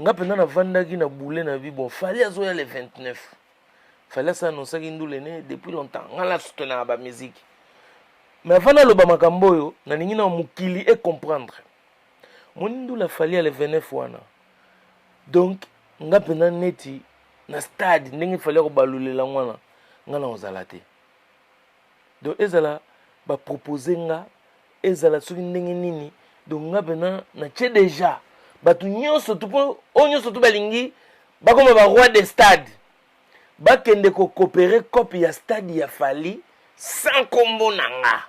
nga mpenza navandaki na bule na bi bon fali azoya le 29 fali asa anosaki ndule ne depuis longtemps nga la soutenaka bamusike mais avant naloba makambo oyo nalingi na mokili e comprendre moni ndula fali ya le 29 wana donc nga mpenza neti na stade ndenge fali ya kobalulela wana nga na ozala te donc ezala bapropose nga ezala soki ndenge nini donc nga mpenza na tie déjà bato nyonso tu mpo oyo nyonso tu balingi bakoma baroi de stade bakende kokopere kope ya stade ya fali sans kombo na nga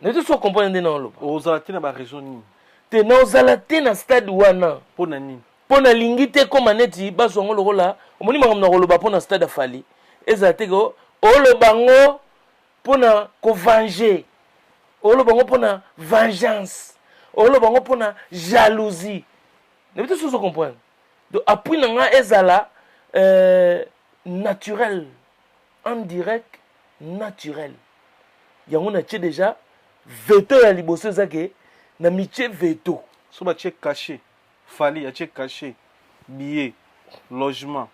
neti so comprendre nde na oloba ozala te na baregion nini te na ozala te na stade wana mpo na nini mpo na lingi te koma neti bazwa yango lokola omoni makambo na koloba mpo na stade ya fali ezala te ko oloba ngo mpo na kovange oloba ngo mpo na vengeance oloba ngo mpo na jalousie neti so comprendre donc appui na nga ezala naturel en direct naturel yango na tie déjà veto ya liboso ezake na mitie veto so batie caché fali atie caché billet logement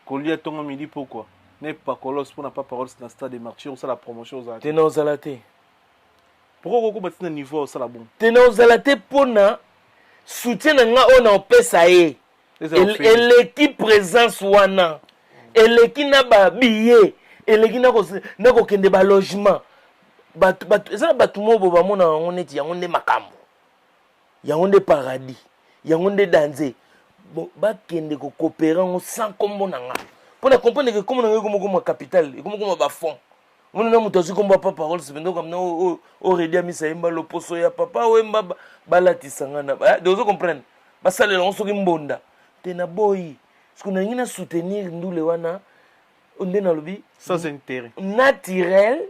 kolia ntongo midi pourquoi ne pakolos mpona pa paroles na stade de martyr osala promotion ozala te na ozala te pourquoi kokoma ntina niveau osala bon te na ozala te mpona soutien na nga oyo na opesa ye eleki présence wana eleki na babillet eleki na kokende balogement eza na bato mobo bamona yango neti yango nde makambo yango nde paradis yango nde danse bakende kokopera yango sans kombo na nga mpo na comprendre ke kombo na nga ekomokoma capital ekomokoma bafond mona na moto azwi kombo pa parole sepende kamna oredi amisa yemba loposo ya papa oyemba balatisa nga na de ozo comprendre basalela yango soki mbonda te na boyi soki nalingi na soutenir ndule wana nde nalobi sans intérêt naturel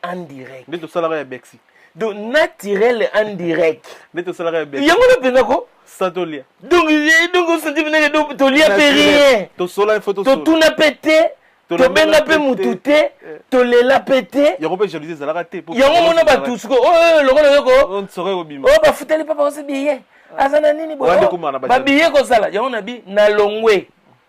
en direct nde tosalaka ya bexi donc naturel en direct nde tosalaka ya bexi yango na mpenza ko sa tolia donc osenti mpenza tolia mpe rien tosola ifo totuna mpe te tobenga mpe mutu te tolela mpe te yango mpe jalousie ezalaka te yango mona bato siko oyo longo na yoko soki kobima oyo bafuteli papa ose biye aza na nini babiye kozala yango na bi na longwe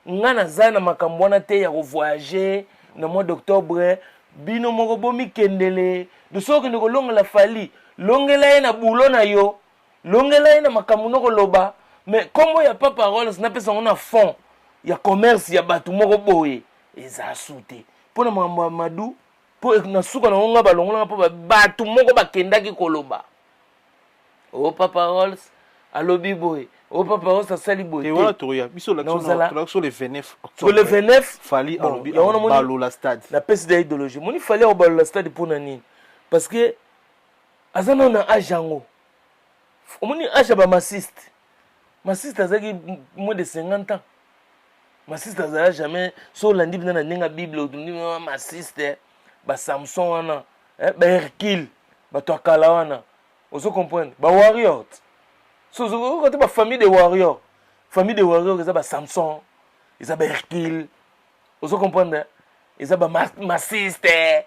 nga naza na makambo wana te ya kovoyage na mois d'octobre bino moko bomikendele doso okende kolongela fali longela ye na bulo na yo longela ye na makambo nokoloba mais kombo ya pa paroles napesa yango na fond ya commerce ya bato moko boye eza su te mpo na makambo ya madu mpo na suka na ngo nga balongolanga mpo bato moko bakendaki koloba o pa paroles alobi boye o pa paroles asali boye te wana toya biso lakso so le 29 octobre le 29 fali alobi balola stade na pesi de idéologie moni fali akobalola stade mpo na nini parce que aza nao na age yango omoni age ya bamasiste masiste azalaki moins de 50 ans masiste azala jamais so olandi mpena na ndenge ya bible otundi masiste basamson wana bahercule bato akala wana ozo comprendre bawarrior so okote bafamille de warrior famille de warrior eza basamson eza bahercule ozo comprendre eza bamasiste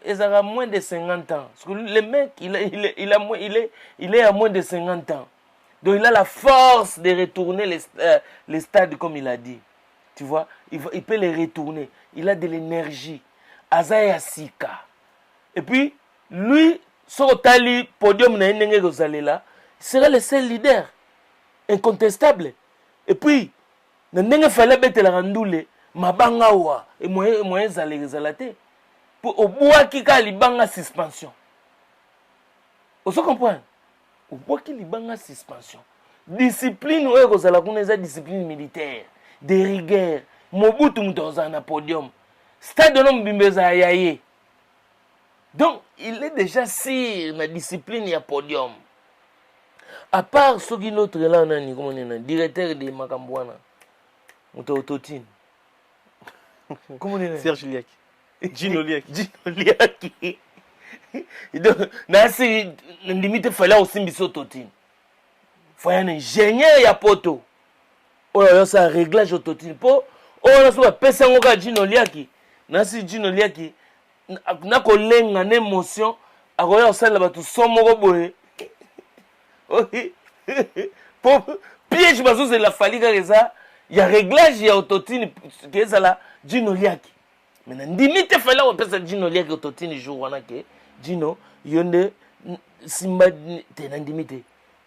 ezalaka moins de 50 ans parce que le mec il est à moins de 50 ans donc il a la force de retourner les stades comme il a dit. Tu vois, il peut les retourner. Il a de l'énergie. Azaya Sika. Et puis, lui, Sorotali, podium na Nenge Rosalela, sera le seul leader, incontestable. Et puis, Nenge fallait bête la randoule, Mabangawa, et moyen zalate. Pour au bois qui a libanga suspension. Vous comprenez? Au bois qui libanga suspension. Discipline, ouais, Rosala, qu'on est discipline militaire, de rigueur, Mobutu Mutozana podium, stade de l'homme Bimbeza Yaye. Donc, il est déjà sur la discipline, il y a podium. À part ce qui l'autre là, on a directeur de Makambouana, Moutotine. Comment on est? Serge Liaki. Gino Liaki. Gino Liaki. Donc, nasi, limite fallait aussi miso Totine. Faut un ingénieur ya poto. Oh là, ça réglage au Totine. Po, oh là, ça va passer en Gino Liaki. Nasi Gino Liaki. Na kolenga na émotion akoya osala bato somoko boye po piège bazoze la fali kaka eza ya réglage ya autotune ke ezala Gino Liaki mena ndimi te fali akopesa Gino Liaki autotune jour wana ke Gino yo nde simba te na ndimi te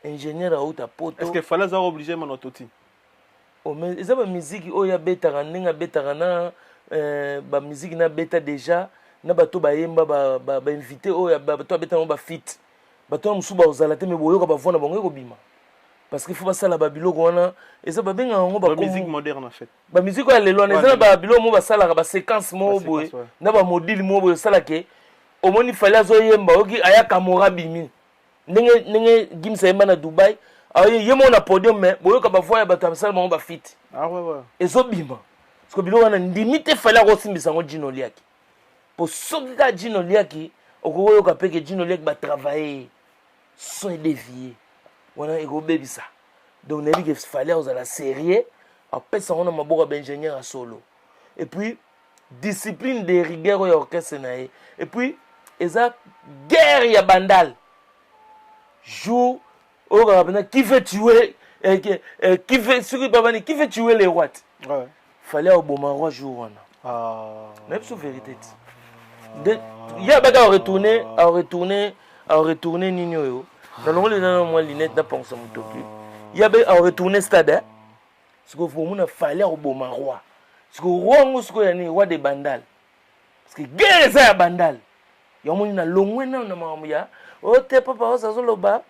ingénieur auta poto est-ce que fali aza obligé mana autotune eza bamiziki oyo abetaka ndenge abetaka na bamiziki na beta déjà na bato bayemba ba invité oyo bato abetana ba fit bato musu ba ozala te me boyoka bavona bango ekobima parce qu'il faut basala ba biloko wana eza babenga ngo ba musique moderne en fait ba musique ya lelo wana eza ba biloko mo basala ba séquence mo boye na ba module mo boye sala ke omoni fali azo yemba oki aya kamora bimi ndenge gimsa yemba na Dubai aye yemo na podium mais boyoka bavoya bato basala bango ba fit ah ouais ezobima parce que biloko wana ndimite fali akosimbisa ngo Gino Liaki. Pour ceux qui ont Gino Liaki, au cas où Gino Liaki va travailler, sont déviés. On a un ça. Donc, on a dit qu'il fallait aux la série, après ça, on a un ingénieur à solo. Et puis, discipline de rigueur et orchestre. Et puis, il y a guerre, il y a bandal. Jour, qui veut tuer, qui veut tuer les rois. Ouais. Fallait au bon roi jour. Ah. Même sous vérité. Il y a baga à retourner Nino. Dans le monde de moi Linette n'a pas pensé mon topi. Il y a à retourner stade. Ce que vous m'avez fallu au bon roi. Ce que roi nous est roi des bandal. Parce que guerre ça bandal. Il y a mon na longwe na mamuya. Oh te papa ça zo loba.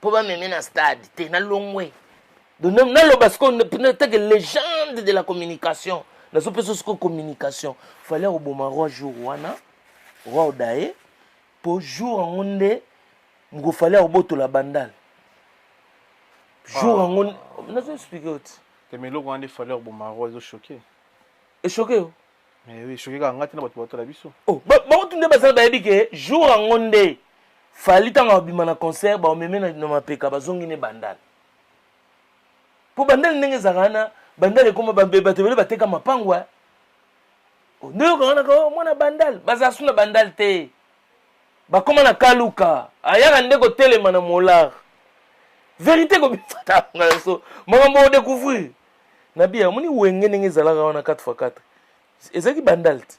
Pour pas mener na stade, t'es na longwe. Donc na loba parce qu'on est une légende de la communication. Dans ce processus de communication, il fallait au bon roi jour wana, roi odaye, pour jour en onde, il fallait au bout de la bandale. Jour en onde, on a expliqué autre. Mais le roi il fallait au bon roi, ils choqué. Et choqué. Mais oui, choqué quand on a tenu votre la biso. Oh, bah on tourne pas ça baby que jour en onde, fallait tant abima na concert, bah on me met na ma peka, bah zongi ne bandale. Pour bandale n'enge zarana. Bandal comme batebele bateka mapangwa ndio kana ko mwana bandal bazasu na bandal te bakoma na kaluka ayaka ndeko telema na molar vérité ko bifata ngaso makambo découvrir na bia muni wenge ndenge zalaka wana 4x4 ezaki bandal te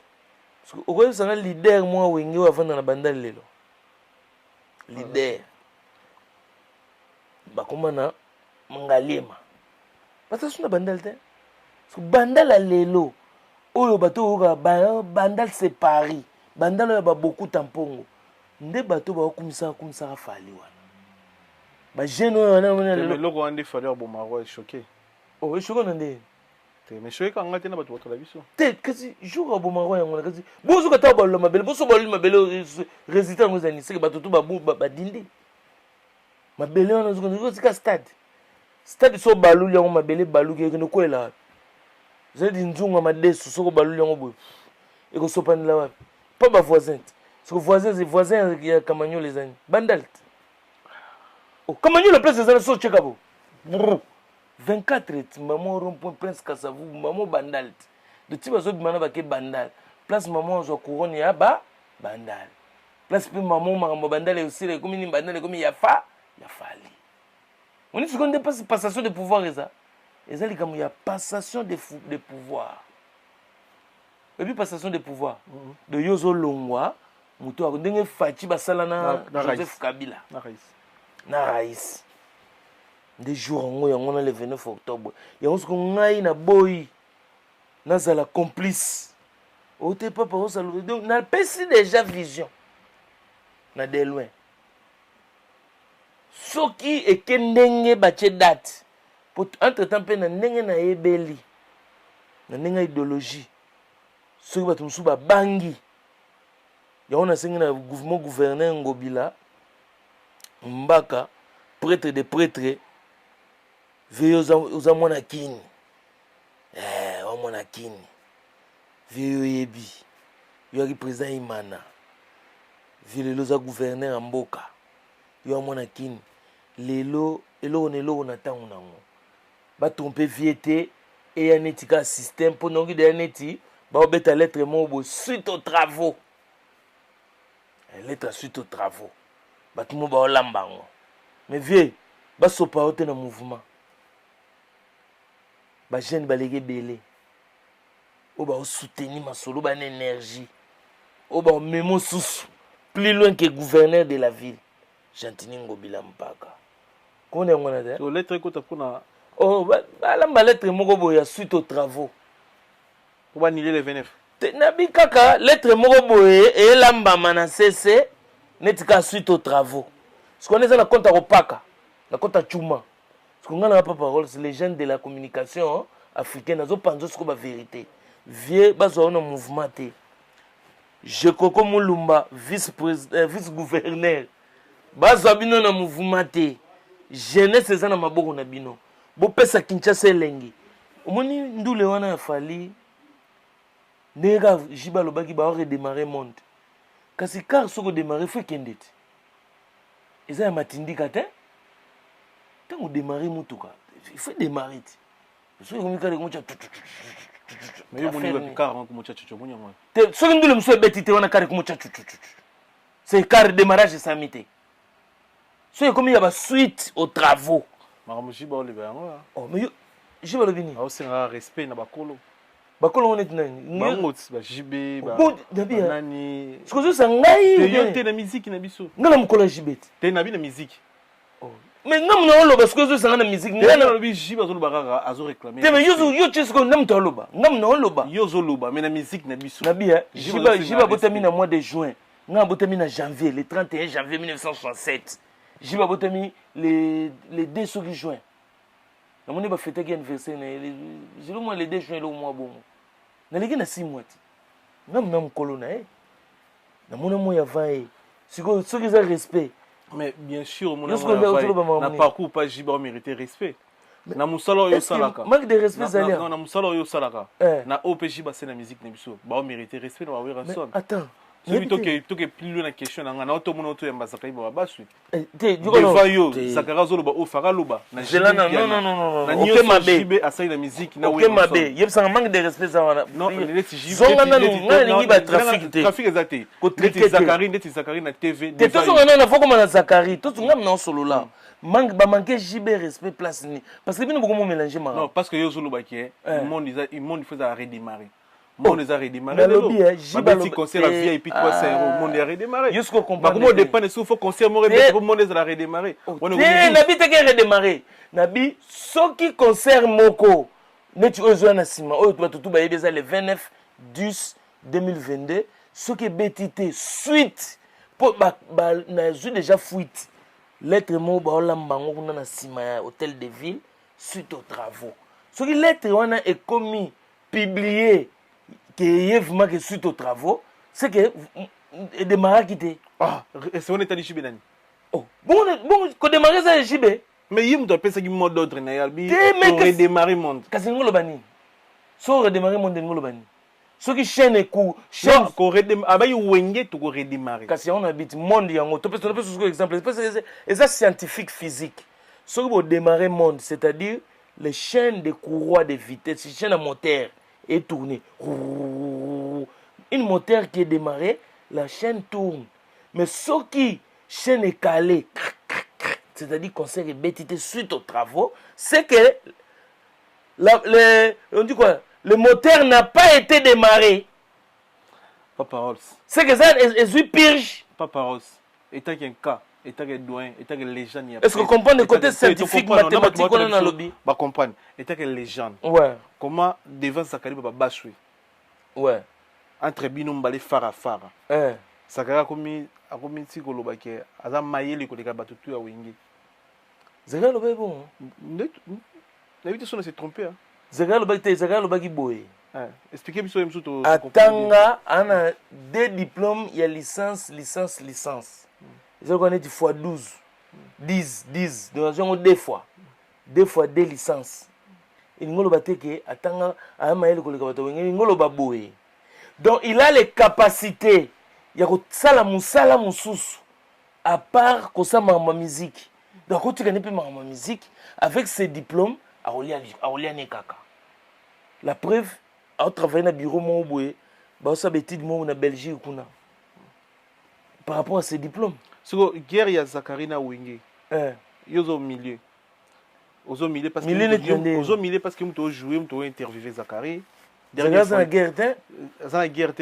parce que okoyo sanga leader moi wenge wavanda na bandal lelo leader bakoma na mangalema batasuna bandal te so bandal lelo oyo bato oka bandal c'est Paris bandal oyo ba beaucoup tampongo nde bato ba kumisa fali wana ba jeune oyo wana lelo loko andi fali au bon roi choqué oh choqué nde te mais choqué quand ngate na bato la biso te kasi jour au bon roi ngona kasi bozo kata ba lo mabele bozo ba lo mabele résultat ngozani c'est que bato to ba dindi mabele wana zo ka stade stade so baluli yango mabele baluki ekende koela wapi zedi nzunga madesu soko baluli yango boye ekosopanela wapi pa bavoisin te soko voisin ya Kamanyola ezani bandal te o Kamanyola place ezana so cheka bo 24 ti mamo rond-point Prince Kasavu mamo bandal te de ti bazobima na bake bandal place mamo azwa couronne ya bandal place pe mamo makambo bandal esila ekomi ni bandal ekomi ya fali. On dit ce qu'on dépasse passation de pouvoir, ça. Et ça, il y a passation de pouvoir. et puis passation de pouvoir de Yozo Longwa muto ndenge Fachi basala na Joseph Kabila na Raïs des jours on a le 29 octobre il y a ce ngai na boy nazala complice ote papa osala donc na pesi déjà vision na de loin soki ekendenge bache date entre temps pe na ndenge na ebeli na ndenge idéologie soki bato mosusu babangi yango nasengi na mouvement gouverneur Ngobila Mbaka prêtre de prêtre veye oza mwana kini wa mwana kini veye oyebi yo aki président Imana vie lelo oza gouverneur ya mboka yo wa mwana kini lelo eloko na eloko na ntango nango batrompe vie te eya neti ka système mpo nongi deya neti baobeta lettre moko suite aux travaux lettre suite aux travaux bato mo baolamba yango mais vie basopa yo te na mouvement bajeune baleki ebele oyo baosoutenir masolo bana énergie oyo baomema susu plus loin que gouverneur de la ville Gentini Ngobila Mpaka kona yango na te lettre ekota mpona balamba lettre moko boye ya suite aux travaux po banile le 29 nabi kaka lettre moko boye eyelambama na cc neti ka suite aux travaux sikoyo eza na compte ya kopaka na compte ya chuma sikoyo nga na pa parole c'est les jeunes de la communication africaine azopanza sikoyo bavérité vie bazwa wana mouvement te Jekoko Mulumba vice gouverneur bazwa bino na mouvement te jeunesse eza na maboko na bino bopesa Kinshasa elengi omoni ndule wana ya fali ndenge jiba lobaki ba redémarrer monde kasi car soko démarrer faut kende te eza ya matindika te tango démarrer mutuka il faut démarrer te so yomi kale komocha mais yo boni ba car komocha chuchu bonya mwa te so ndule mso beti te wana kare komocha chuchu c'est car démarrage ça mité so yomi ya ba suite aux travaux makambo jiba oleba yango oh mais jiba lobini aosenga respect na bakolo bakolo honnête nani bango ba jibe ba nani sikozo sangai yo te na musique na biso ngala mkola jibet te na bi na musique mais ngam na oloba sikozo sanga na musique ngala lobi jibe azoloba kaka azo réclamer te mais yo tshiko ndam to oloba ngam na oloba yo zoloba mais na musique na biso na bia jiba botami na mois de juin ngam botami na janvier le 31 janvier 1967 jiba botami le 2 juin na moni ba fête ki anniversaire na le mois le 2 juin le mois bon na leki na 6 mois ngam na mkolo na na mona mo ya vae siko soki za respect mais bien sûr mon na parcours pas jiba mériter respect na musalo yo salaka manque de respect zalia non na musalo yo salaka na OPJ ba c'est la musique na biso ba mériter respect na ba wera son attends celui toke plus loin la question na ngana auto mono to ya mbazaka ba basu te devant yo zakara zoloba o fara loba na non na nyoso jibe asai la musique na we mabe yebsanga manque de respect za wana non neti jibe zonga na lingi ba trafic ezate neti zakari na TV te to zonga na foko na zakari to zonga na solo là manque ba manquer jibe respect place ni parce que bino beaucoup mélanger mara non parce que yo zoloba qui le monde faut à redémarrer monde les a redémarré le concert à VIP 300 €, monde a redémarré jusqu'au comprendre comment dépend il faut concert mo monde les a redémarré nabi te ke redémarrer nabi soki concert moko neti ozo na sima oyo tout ba yebeza le 29 10 2022 soki betité suite pour na zo déjà fuite lettre mo ba olamba ngo kuna na sima ya hôtel de ville suite aux travaux soki lettre wana est commis publié que yevma que suite aux travaux c'est que démarrer quitter c'est on est allé chibe nani bon ko démarrer ça chibe mais yim doit penser qu'il mode d'ordre na yalbi pour redémarrer monde kasi ngolo bani so redémarrer monde ngolo bani so ki chaîne ku chaîne ko redémarrer abayi wenge to ko redémarrer kasi on habite monde yango to peut exemple c'est ça scientifique physique so ko démarrer monde c'est-à-dire les chaînes de courroie de vitesse chaîne à moteur et tourner. Une moteur qui est démarrée, la chaîne tourne. Mais ce qui chaîne est calée, c'est-à-dire qu'on s'est rébétité suite aux travaux, c'est que on dit quoi? Le moteur n'a pas été démarré. Papa Rolls. C'est que ça, ezwi purge. Papa Rolls. État qu'un cas, état que doyen, état que légende. Est-ce que vous comprenez le côté scientifique, mathématique, on a lobby? Bah comprendre. État que légende. Ouais. Comment devant Zakari Baba Bashwe. Ouais. Entre binum balé fara fara. Sakara komi akomi tikolo bake aza mayele koleka batutu ya wengi. Zakari loba bon. N'avez son s'est trompé hein. Zakari loba ki boye. Expliquez biso yemsu to. Atanga ana deux diplômes, il y a licence. Ils ont connaît du fois 12. 10. Donc ils ont deux fois. 2 fois 2 licences. Ingolo bateke atanga amayele koleka batu wengi ingolo baboye. Donc il a les capacités. Il y a sala musala mususu à part kosa ma musique. Donc quand tu connais pas ma musique avec ses diplômes à Olia Nekaka. La preuve à travailler dans bureau mon boye ba ça bétide mo na Belgique kuna. Par rapport à ses diplômes. Siko guerre ya Zakarina Wenge. Yozo au milieu. Aux milieu parce que nous joué, nous interviewé Zakari. Derrière la guerre, la guerre.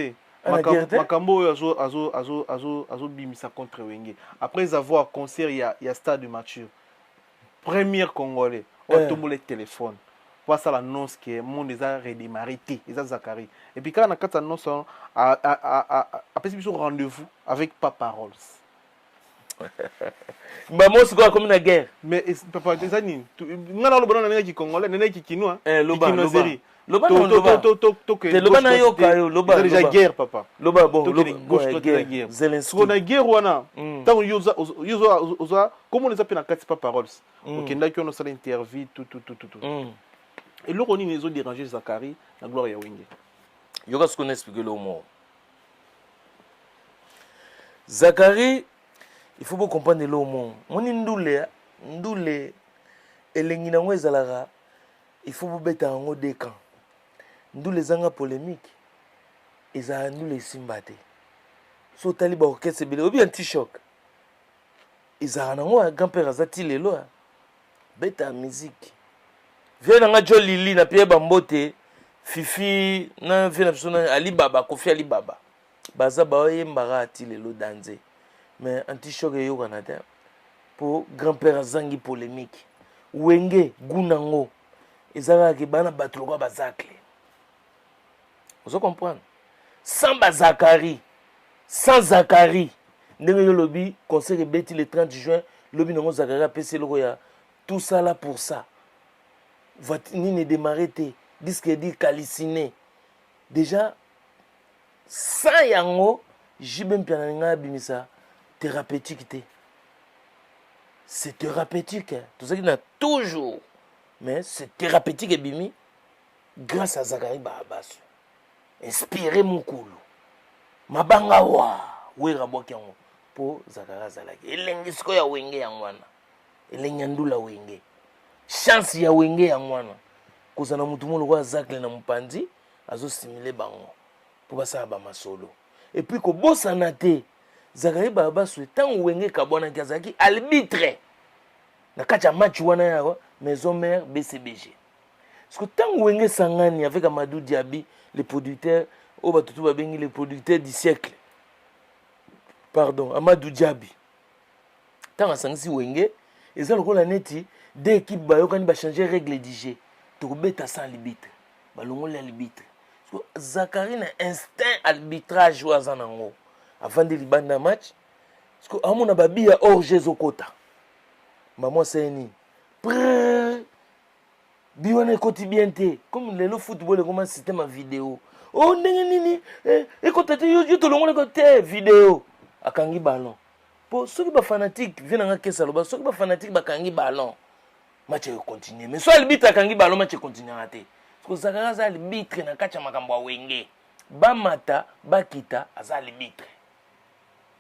Makambo azo bimisa contre Wenge. Après avoir concert, il y a stade de match. Premier Congolais, on tombe le téléphone. Pour ça l'annonce que le monde a redémarré, ils ont Zakari. Et puis quand on a quatre annonces, après c'est rendez-vous avec Papa Rolls. Bah moi c'est quoi comme une guerre. Mais papa Tezani, ngana lo bana nanga ki Congolais, nanga ki Kinois, loba na yo kayo loba déjà guerre papa. Loba bon, gauche guerre. Zelensky. On a guerre wana. Tant yoza comment on les appelle na kati Papa Rolls. OK, ndaki on sala interview tout. Et là on les ont dérangé Zakari, la gloire ya Wenge. Yoga ce qu'on explique le mot. Zakari il faut pas comprendre le mot. Mon ndoule elengi na ngwe zalaka. Il faut vous mettre en haut des camps. Ndoule zanga polémique. Ils ont ndoule simbate. So taliba orchestre bele obi anti-choc. Ils ont un grand-père azati lelo. Beta musique. Viens nga Jo Lili na Pierre Bambote. Fifi na viens na Alibaba, Kofi Alibaba. Baza ba yembara ati lelo danze. Mais anti-choc yo Canada pour grand-père zangi polémique. Wenge gunango ezala ke bana bato lokwa bazakle. Vous comprenez? Sans Zakari, sans Zakari, ndenge yo lobi conseil beti le 30 juin, lobi nango Zakari a PC loko ya tout ça là pour ça. Vatini démarrer te disque dit calciné. Déjà sans yango jibem piana nga bimisa thérapeutique te. C'est thérapeutique. Tout ça qui n'a toujours. Mais c'est thérapeutique et bimi grâce à Zakari Bahabasu. Inspiré mon koulou. Mabanga wa. Wera boki yango. Po Zakari Zalaki. Elengi siko ya Wenge yangwana. Elengi ndula Wenge. Chance ya Wenge yangwana. Kozana mutu molo kwa Zakle na mupandi. Azo simile bango. Po basa ba masolo. Et puis ko bossa na te. Zakari Bahabasu tant Wenge kabona kazaki arbitre. Na kacha match wana yawa maison mère BCBG. Parce que tant Wenge sangani avec Amadou Diaby le producteur au batutu babengi le producteur du siècle. Pardon, Amadou Diaby. Tant sangisi Wenge, ezala lokola neti deux équipes bayokani ba changer règle du jeu. To beta sans arbitre. Balongola arbitre. Parce que Zakari na instinct arbitrage wazanango. Avant de libanda match, parce que amona babi ya hors jeu zokota. Maman c'est ni. Biwana ekoti bien te. Comme le football comment système vidéo. Oh nini ekota te yo to longola côté vidéo. Akangi ballon. Po ceux qui ba fanatique viennent nga kesa loba ceux qui ba fanatique ba kangi ballon. Match continue. Mais soit arbitre akangi ballon match continue raté. Parce que Zakari za arbitre na kacha makambo wa Wenge. Ba mata ba kita aza arbitre.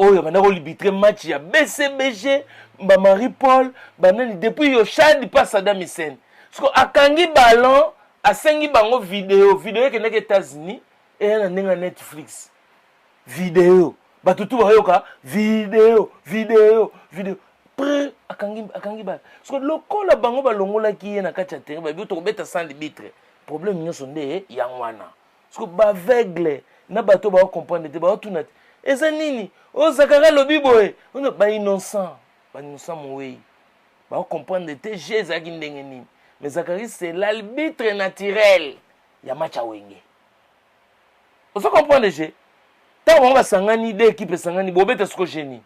Oyo bana ko arbitre match ya BCBG ba Marie Paul banani depuis yo Chad pas Saddam Hussein. Parce que akangi ballon asengi bango vidéo ke na États-Unis et na ndenge Netflix. Vidéo batutu ba yoka vidéo. Akangi ballon. Parce que lokola bango balongola ki na kacha terrain ba bi to beta sans arbitre. Problème nyo sonde yangwana. Parce que ba aveugle na bato ba comprendre te ba tuna te eza nini o zakara lobi boye on ba innocent mowe ba comprendre te je zaki ndenge nini mais Zakari c'est l'arbitre naturel ya match a wenge on se comprendre je tant on va sangani deux équipes sangani bobeta ce que génie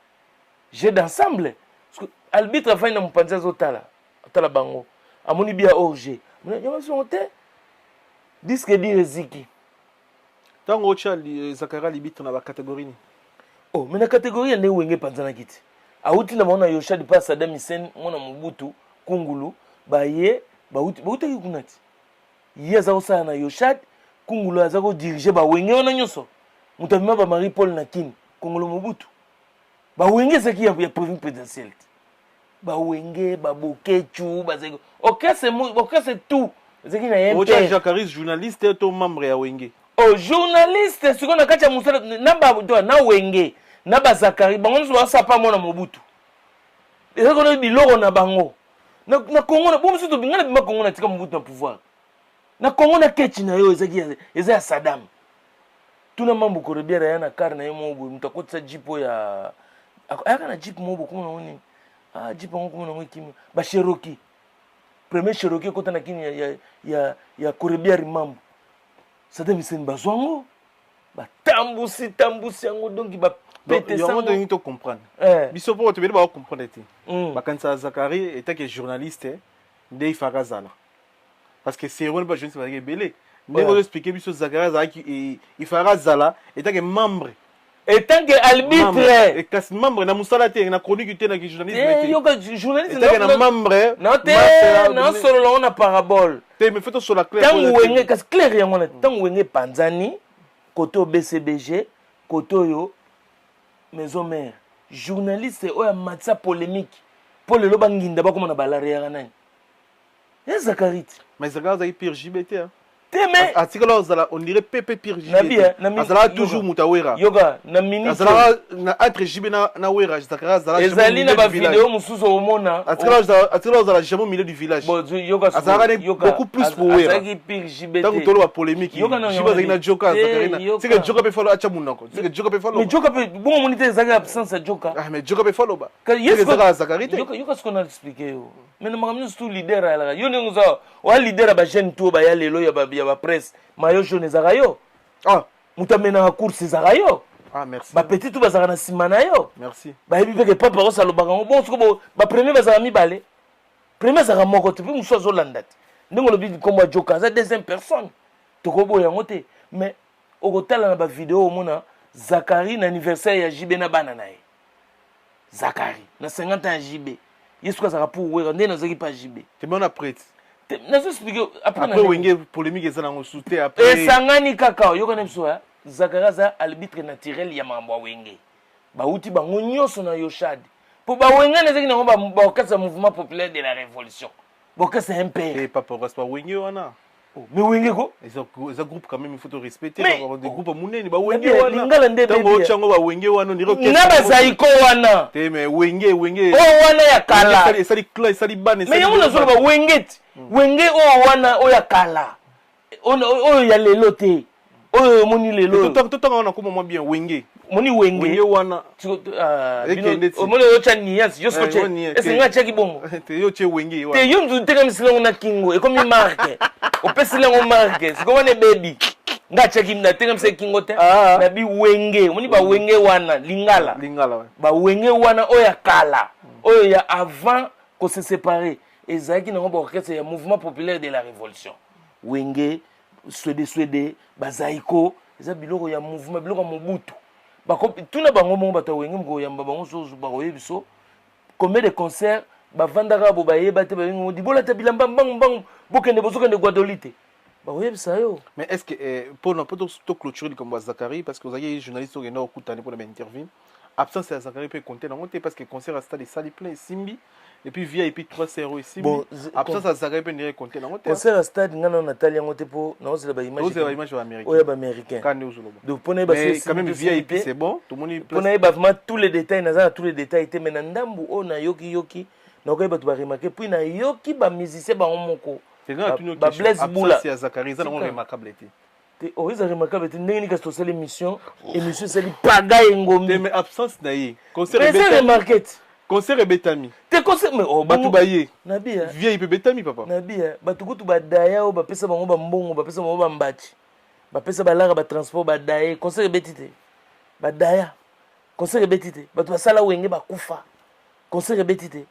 jeu d'ensemble parce que arbitre fa ina mpanza zotala tala bango amoni bia orge yama sonte disque dire ziki tant ocha Zakara l'arbitre na ba catégorie ni oh mais na catégorie ne wenge panzana kiti auti na mona yosha di pas Saddam Hussein mona Mobutu Kungulu baye bauti kunati ye za osana na yosha Kungulu azako diriger ba wenge ona nyoso mutamima ba Marie Paul Nakini Kungulu Mobutu ba wenge seki ya province présidentielle ba wenge ba bokechu ba zeko okese tout zeki na yempe ocha Zakari journaliste to membre ya wenge oh journaliste siko na kacha musala namba do na wenge na ba Zakari bango so sapa mona Mobutu eza kono biloko na bango na Congo na bomu suto bingana bima Congo na tika Mobutu na pouvoir na Congo na kechi na yo eza ya Saddam tuna mambo korebiera yana kar na yemo boy mutakotsa jipo ya aka na jipo mobo kuma noni jipo ngo kuma noni kimi ba Cherokee premier Cherokee kota na kini ya korebiera mambo Saddam Hussein bazwango ba tambusi yango donc ba pete sango donc to comprendre biso po to bele ba comprendre te ba kanisa Zakari était que journaliste ndei farazala parce que c'est vraiment pas journaliste ba belé ndeko expliquer biso Zakari zaki il farazala était que membre etant que arbitre et kas membre na musala te na chronique te na journaliste yo ka journaliste na membre na solo na parabole te me fait sur la claire tant wenge kas clair yango na tant wenge panzani koto BCBG koto yo maison mère journaliste oya matsa polémique pour le loba nginda ba comme na balaria nani ya Zakari mais Zakari za pire JBT hein mais atikala ozala on dirait Pepe pire JBT azala toujours mutawera yoga na ministre azala na entre JB na wera Zakari azala ezali na ba vidéo mususu omona atikala ozala jamais au milieu du village azala beaucoup plus pour wera azaki pire JBT tant que tolo polémique JB azaki na joka Zakari na c'est que joka pe follow acha munako c'est que joka pe follow mais joka pe bon monité ezaki absence ya joka mais joka pe follow ba yes Zakari yoka ce qu'on a expliqué mais na makamino tout leader ala yo nengo za wa leader ba jeune to ba ya lelo ya ba presse mayo jaune ezaka yo mutamena course ezaka yo merci ba petit tout bazaka na sima na yo merci ba yebi peke papa osalobaka ngo bon siko ba premier bazaka mibale premier zaka moko te puis muso azolanda te ndenge lobi kombo joka za deuxième personne tokoboya yango te mais okotala na ba vidéo omona Zakari na anniversaire ya JB na bana na ye Zakari na 50 ans ya JB yesu azaka pour wera ndenge nazaki pa JB te mona prête nazo expliquer après wenge polémique ezana ngo souté après esangani kaka yo kana biso Zakari za arbitre naturel ya mambo wenge bauti bango nyonso na yoshad po ba wenge nezaki nango ba okasa mouvement populaire de la révolution bokasa MP et papa reste pas wenge wana mais wenge ko eza groupe quand même il faut te respecter des groupes munene ba wenge wana lingala ndebe tango chango ba wenge wana ni roke na bazaiko wana te mais wenge wana ya kala esali clan esali bane mais yango nazo ba wenge wenge wana oya kala oyo ya lelo te oyo moni lelo tout on a comme bien wenge moni wenge wana omoni yo cha nias yo sko che esenga cha kibongo te yo che wenge wana te yo mzu teka misilango na kingo ekomi marque opesilango marque siko wana baby nga cha kimna teka mse kingo te na bi wenge moni ba wenge wana lingala ba wenge wana oya kala oyo ya avant qu'on se séparer ezaki nango ba orchestre ya mouvement populaire de la révolution wenge swede bazaiko eza biloko ya mouvement biloko Mobutu tuna bango mongo bato wenge mko yamba bango sozo ba yebiso combien de concerts bavandaka bo bayeba te bayengo dibola ta bilamba mbang bokende bozokende Guadolite ba yebisa yo mais est-ce que pour to clôturer comme Zakari parce que vous avez journaliste qui est au coutane pour l'interview absence de Zakari peut compter dans monter parce que concert à stade sali plein simbi et puis VIP 3-0 ici bon absence de Zakari peut ne compter dans monter concert à stade ngana Natalia ngote po na ose ba image américaine oya ba américain donc pone ba c'est quand même VIP c'est bon tout le monde pone ba vraiment tous les détails na tous les détails te mais na ndambu o na yoki na ko ba tu ba remarquer puis na yoki ba musicien ba moko ba Blaise Boula c'est Zakari ça non remarquable été ils ont remarqué que ndenge nika tosala émission c'est paga engombi mais absence na ye mais c'est remarqué concert ebetami te concert mais batu baye nabi vieille pe betami papa nabi batu kutu badaya o bapesa bango bambongo bapesa bango bambati bapesa balara ba transport badaye concert ebeti te badaya concert ebeti te batu basala wenge bakufa concert ebeti te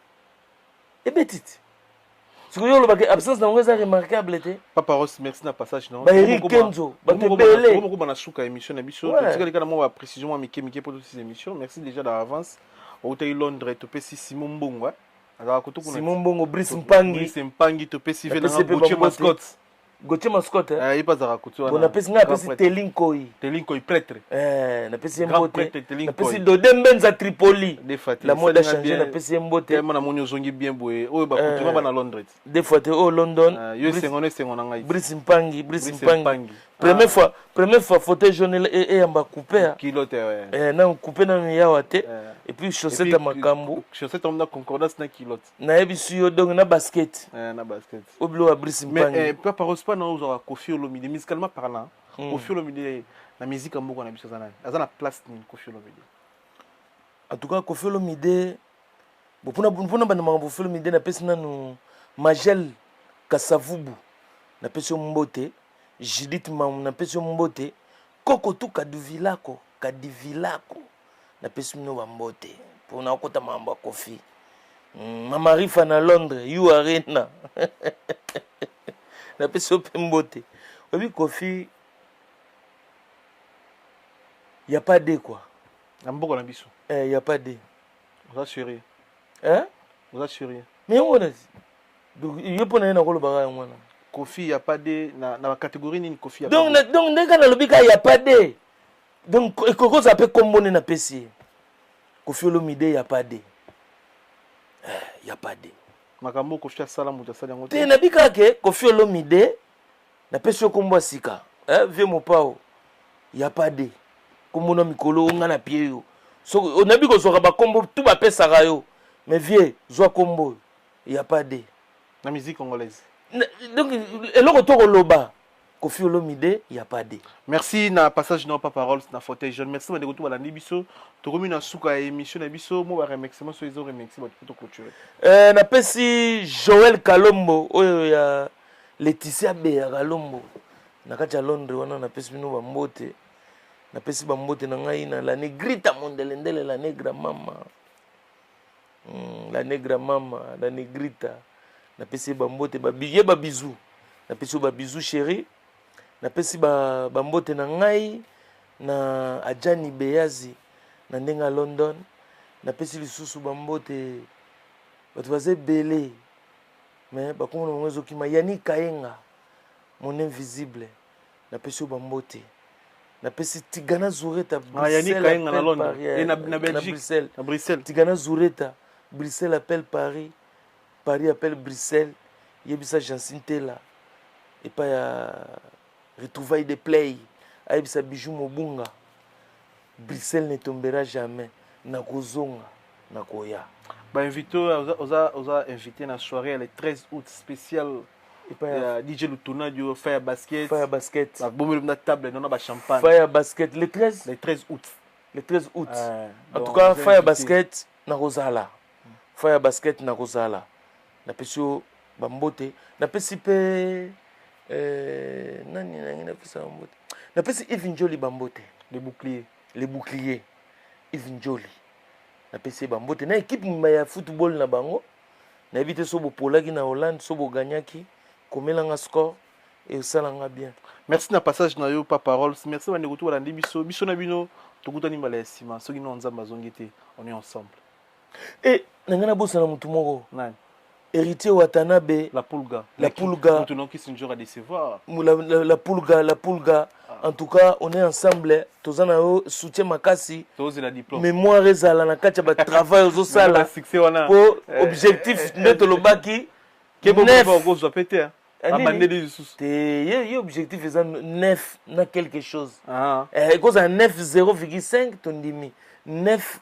ebeti te sikoyo olobaki absence na yango eza remarquable te papa Ross merci na passage non Eric Kenzo bato ebele moko bana suka émission na biso totikali kaka mwa précision mwa mike pour toutes ces émissions merci déjà d'avance otei Londres topesi Simon Mbongo azala kotokuna Simon Mbongo Brice Mpangi topesi ve na Gauthier Mascotte il pas azala kotu wana napesi nga apesi Telinkoi prêtre napesi mbote napesi Dodembenza Tripoli la mode a changé napesi mbote tellement moni ozongi bien boye oyo bakotu ba na Londres des fois te au London yo sengona ngai Brice Mpangi première fois fauteuil jaune et yamba coupé kilote na coupé na yawa te et puis chaussette makambo chaussette on a concordance na kilote na yebisu yo donc na basket oblo wa Brice Mpangi mais papa Rospa na ozo Koffi Olomide musicalement parlant Koffi Olomide la musique en moko na biso zana azana place ni Koffi Olomide en tout cas Koffi Olomide mpona bana makambo Koffi Olomide na pesi nanu Magel Kasavubu na pesi mbote Judith Mam na pesi mbote Koko tu Kadivilako na pesi mino bambote mpona okota mambo Koffi Mama Rifa na Londres you arena na pesi ope mbote obi Koffi y a pas de quoi na mboko na biso y a pas de vous assurez vous assurez mais on a donc il pona na koloba ngwana Koffi y a pas de na catégorie ni Koffi donc ndeka na lobika y a pas de donc koko ça peut combiner na pesi Koffi Olomide y a pas de y a pas de makambo Koffi asala muta sala ngote te na bika ke Koffi Olomide na pesi kombo sika vie mopao y a pas de komona mikolo nga na pied yo so on a biko so ba kombo tout ba pesa yo mais vie zwa kombo y a pas de la musique congolaise donc eloko to koloba Koffi Olomide y a pas de merci na passage na pas parole na fauteuil jeune merci de retour à la biso to komi na suka émission na biso mo ba remerciement so izo remercier ba to clôturer na pesi Joël Kalombo oyo ya Laetitia Beya Kalombo na kati ya Londres wana na pesi bino ba mbote na pesi ba mbote na ngai na la negrita mondelendele la negra mama la negra mama la negrita na pesi ba mbote ba biye ba bisou na pesi ba bisou chéri na pesi ba mbote na ngai na Ajani Beyazi na ndenga London na pesi lisusu ba mbote bato baze belé mais ba komo mwezo ki mayani kaenga mon invisible na pesi ba mbote na pesi Tigana Zureta Bruxelles kaenga na London et na Belgique na Bruxelles Tigana Zureta Bruxelles appelle Paris Paris appelle Bruxelles yebisa Jacinthe là et pas ya retrouvailles de play ayebisa Bijou Mobunga Bruxelles ne tombera jamais na kozonga na koya ba invité oza invité na soirée le 13 août spécial et pas DJ Lutuna du Fire Basket la bombe na table non ba champagne Fire Basket le 13 août en tout cas Fire Basket na Rosala Fire Basket na Rosala na pesio bambote na pesi pe nani na pesi bambote na pesi Yves Njoli bambote les boucliers Yves Njoli na pesi bambote na équipe ya football na bango na éviter so bopolaki na Hollande so boganyaki komelanga score et osalanga bien merci na passage na yo pa parole merci bande kutu balandi biso na bino tokutani mbala ya sima soki no nzamba zongete on est ensemble et nangana bossa na mutu moko nani héritier Watanabe la Pulga mutu non qui c'est un jour à décevoir la Pulga en tout cas on est ensemble tozana yo soutien makasi toze la diplôme mémoire ezala na kati ba travail ozo sala po objectif neto lobaki ke bon va go péter abandé les sous te objectif est 9 na quelque chose cause à 9 0,5 tondimi 9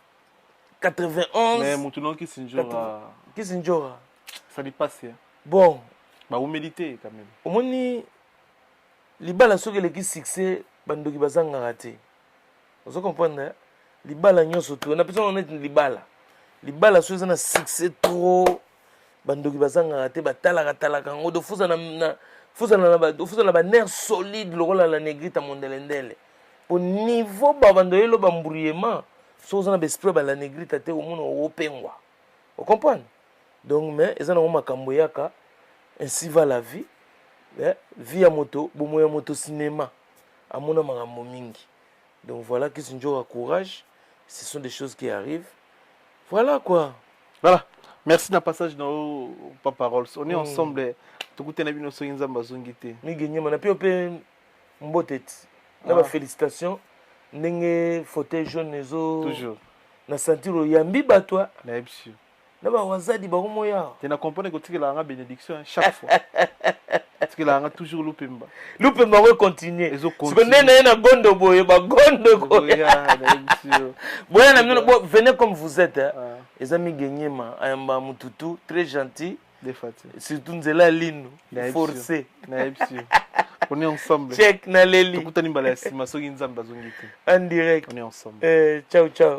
91 mais mutu non qui c'est un jour ça dépasse bon bah vous méditez quand même omoni libala soki eleki succès bandoki bazangaka te ozo comprendre libala nyonso to na pesa honnête libala soki eza na succès trop bandoki bazangaka te batalaka yango dofuzana na baner solide lokola la negrita mondelendele po niveau babandoyelo bambrouillement soki oza na baesprit bala negrita te omona opengwa ocomprendre donc mais eza nango makambo yaka ainsi va la vie vie ya moto bomo ya moto cinéma amona makambo mingi donc voilà qui sont courage ce sont des choses qui arrivent voilà quoi voilà merci na passage na Papa Rolls on est ensemble tokutena bino so nzamba zongi te migenyema na pe mboteti na ba félicitations ndenge fauteuil jaune ezo toujours na sentiro yambi batwa na ebsio na ba wazadi ba moya tena comprendre que tikela nga bénédiction chaque fois tikela nga toujours lupemba ko continuer siko nene na gondo boye ba gondo ko ya na ebsio boya na mino venez comme vous êtes les amis genyema ayamba mututu très gentil des fatigues surtout nzela lino forcé na ebsio on est ensemble check na leli tukutani mbala sima soki nzamba zongi te en direct on est ensemble ciao ciao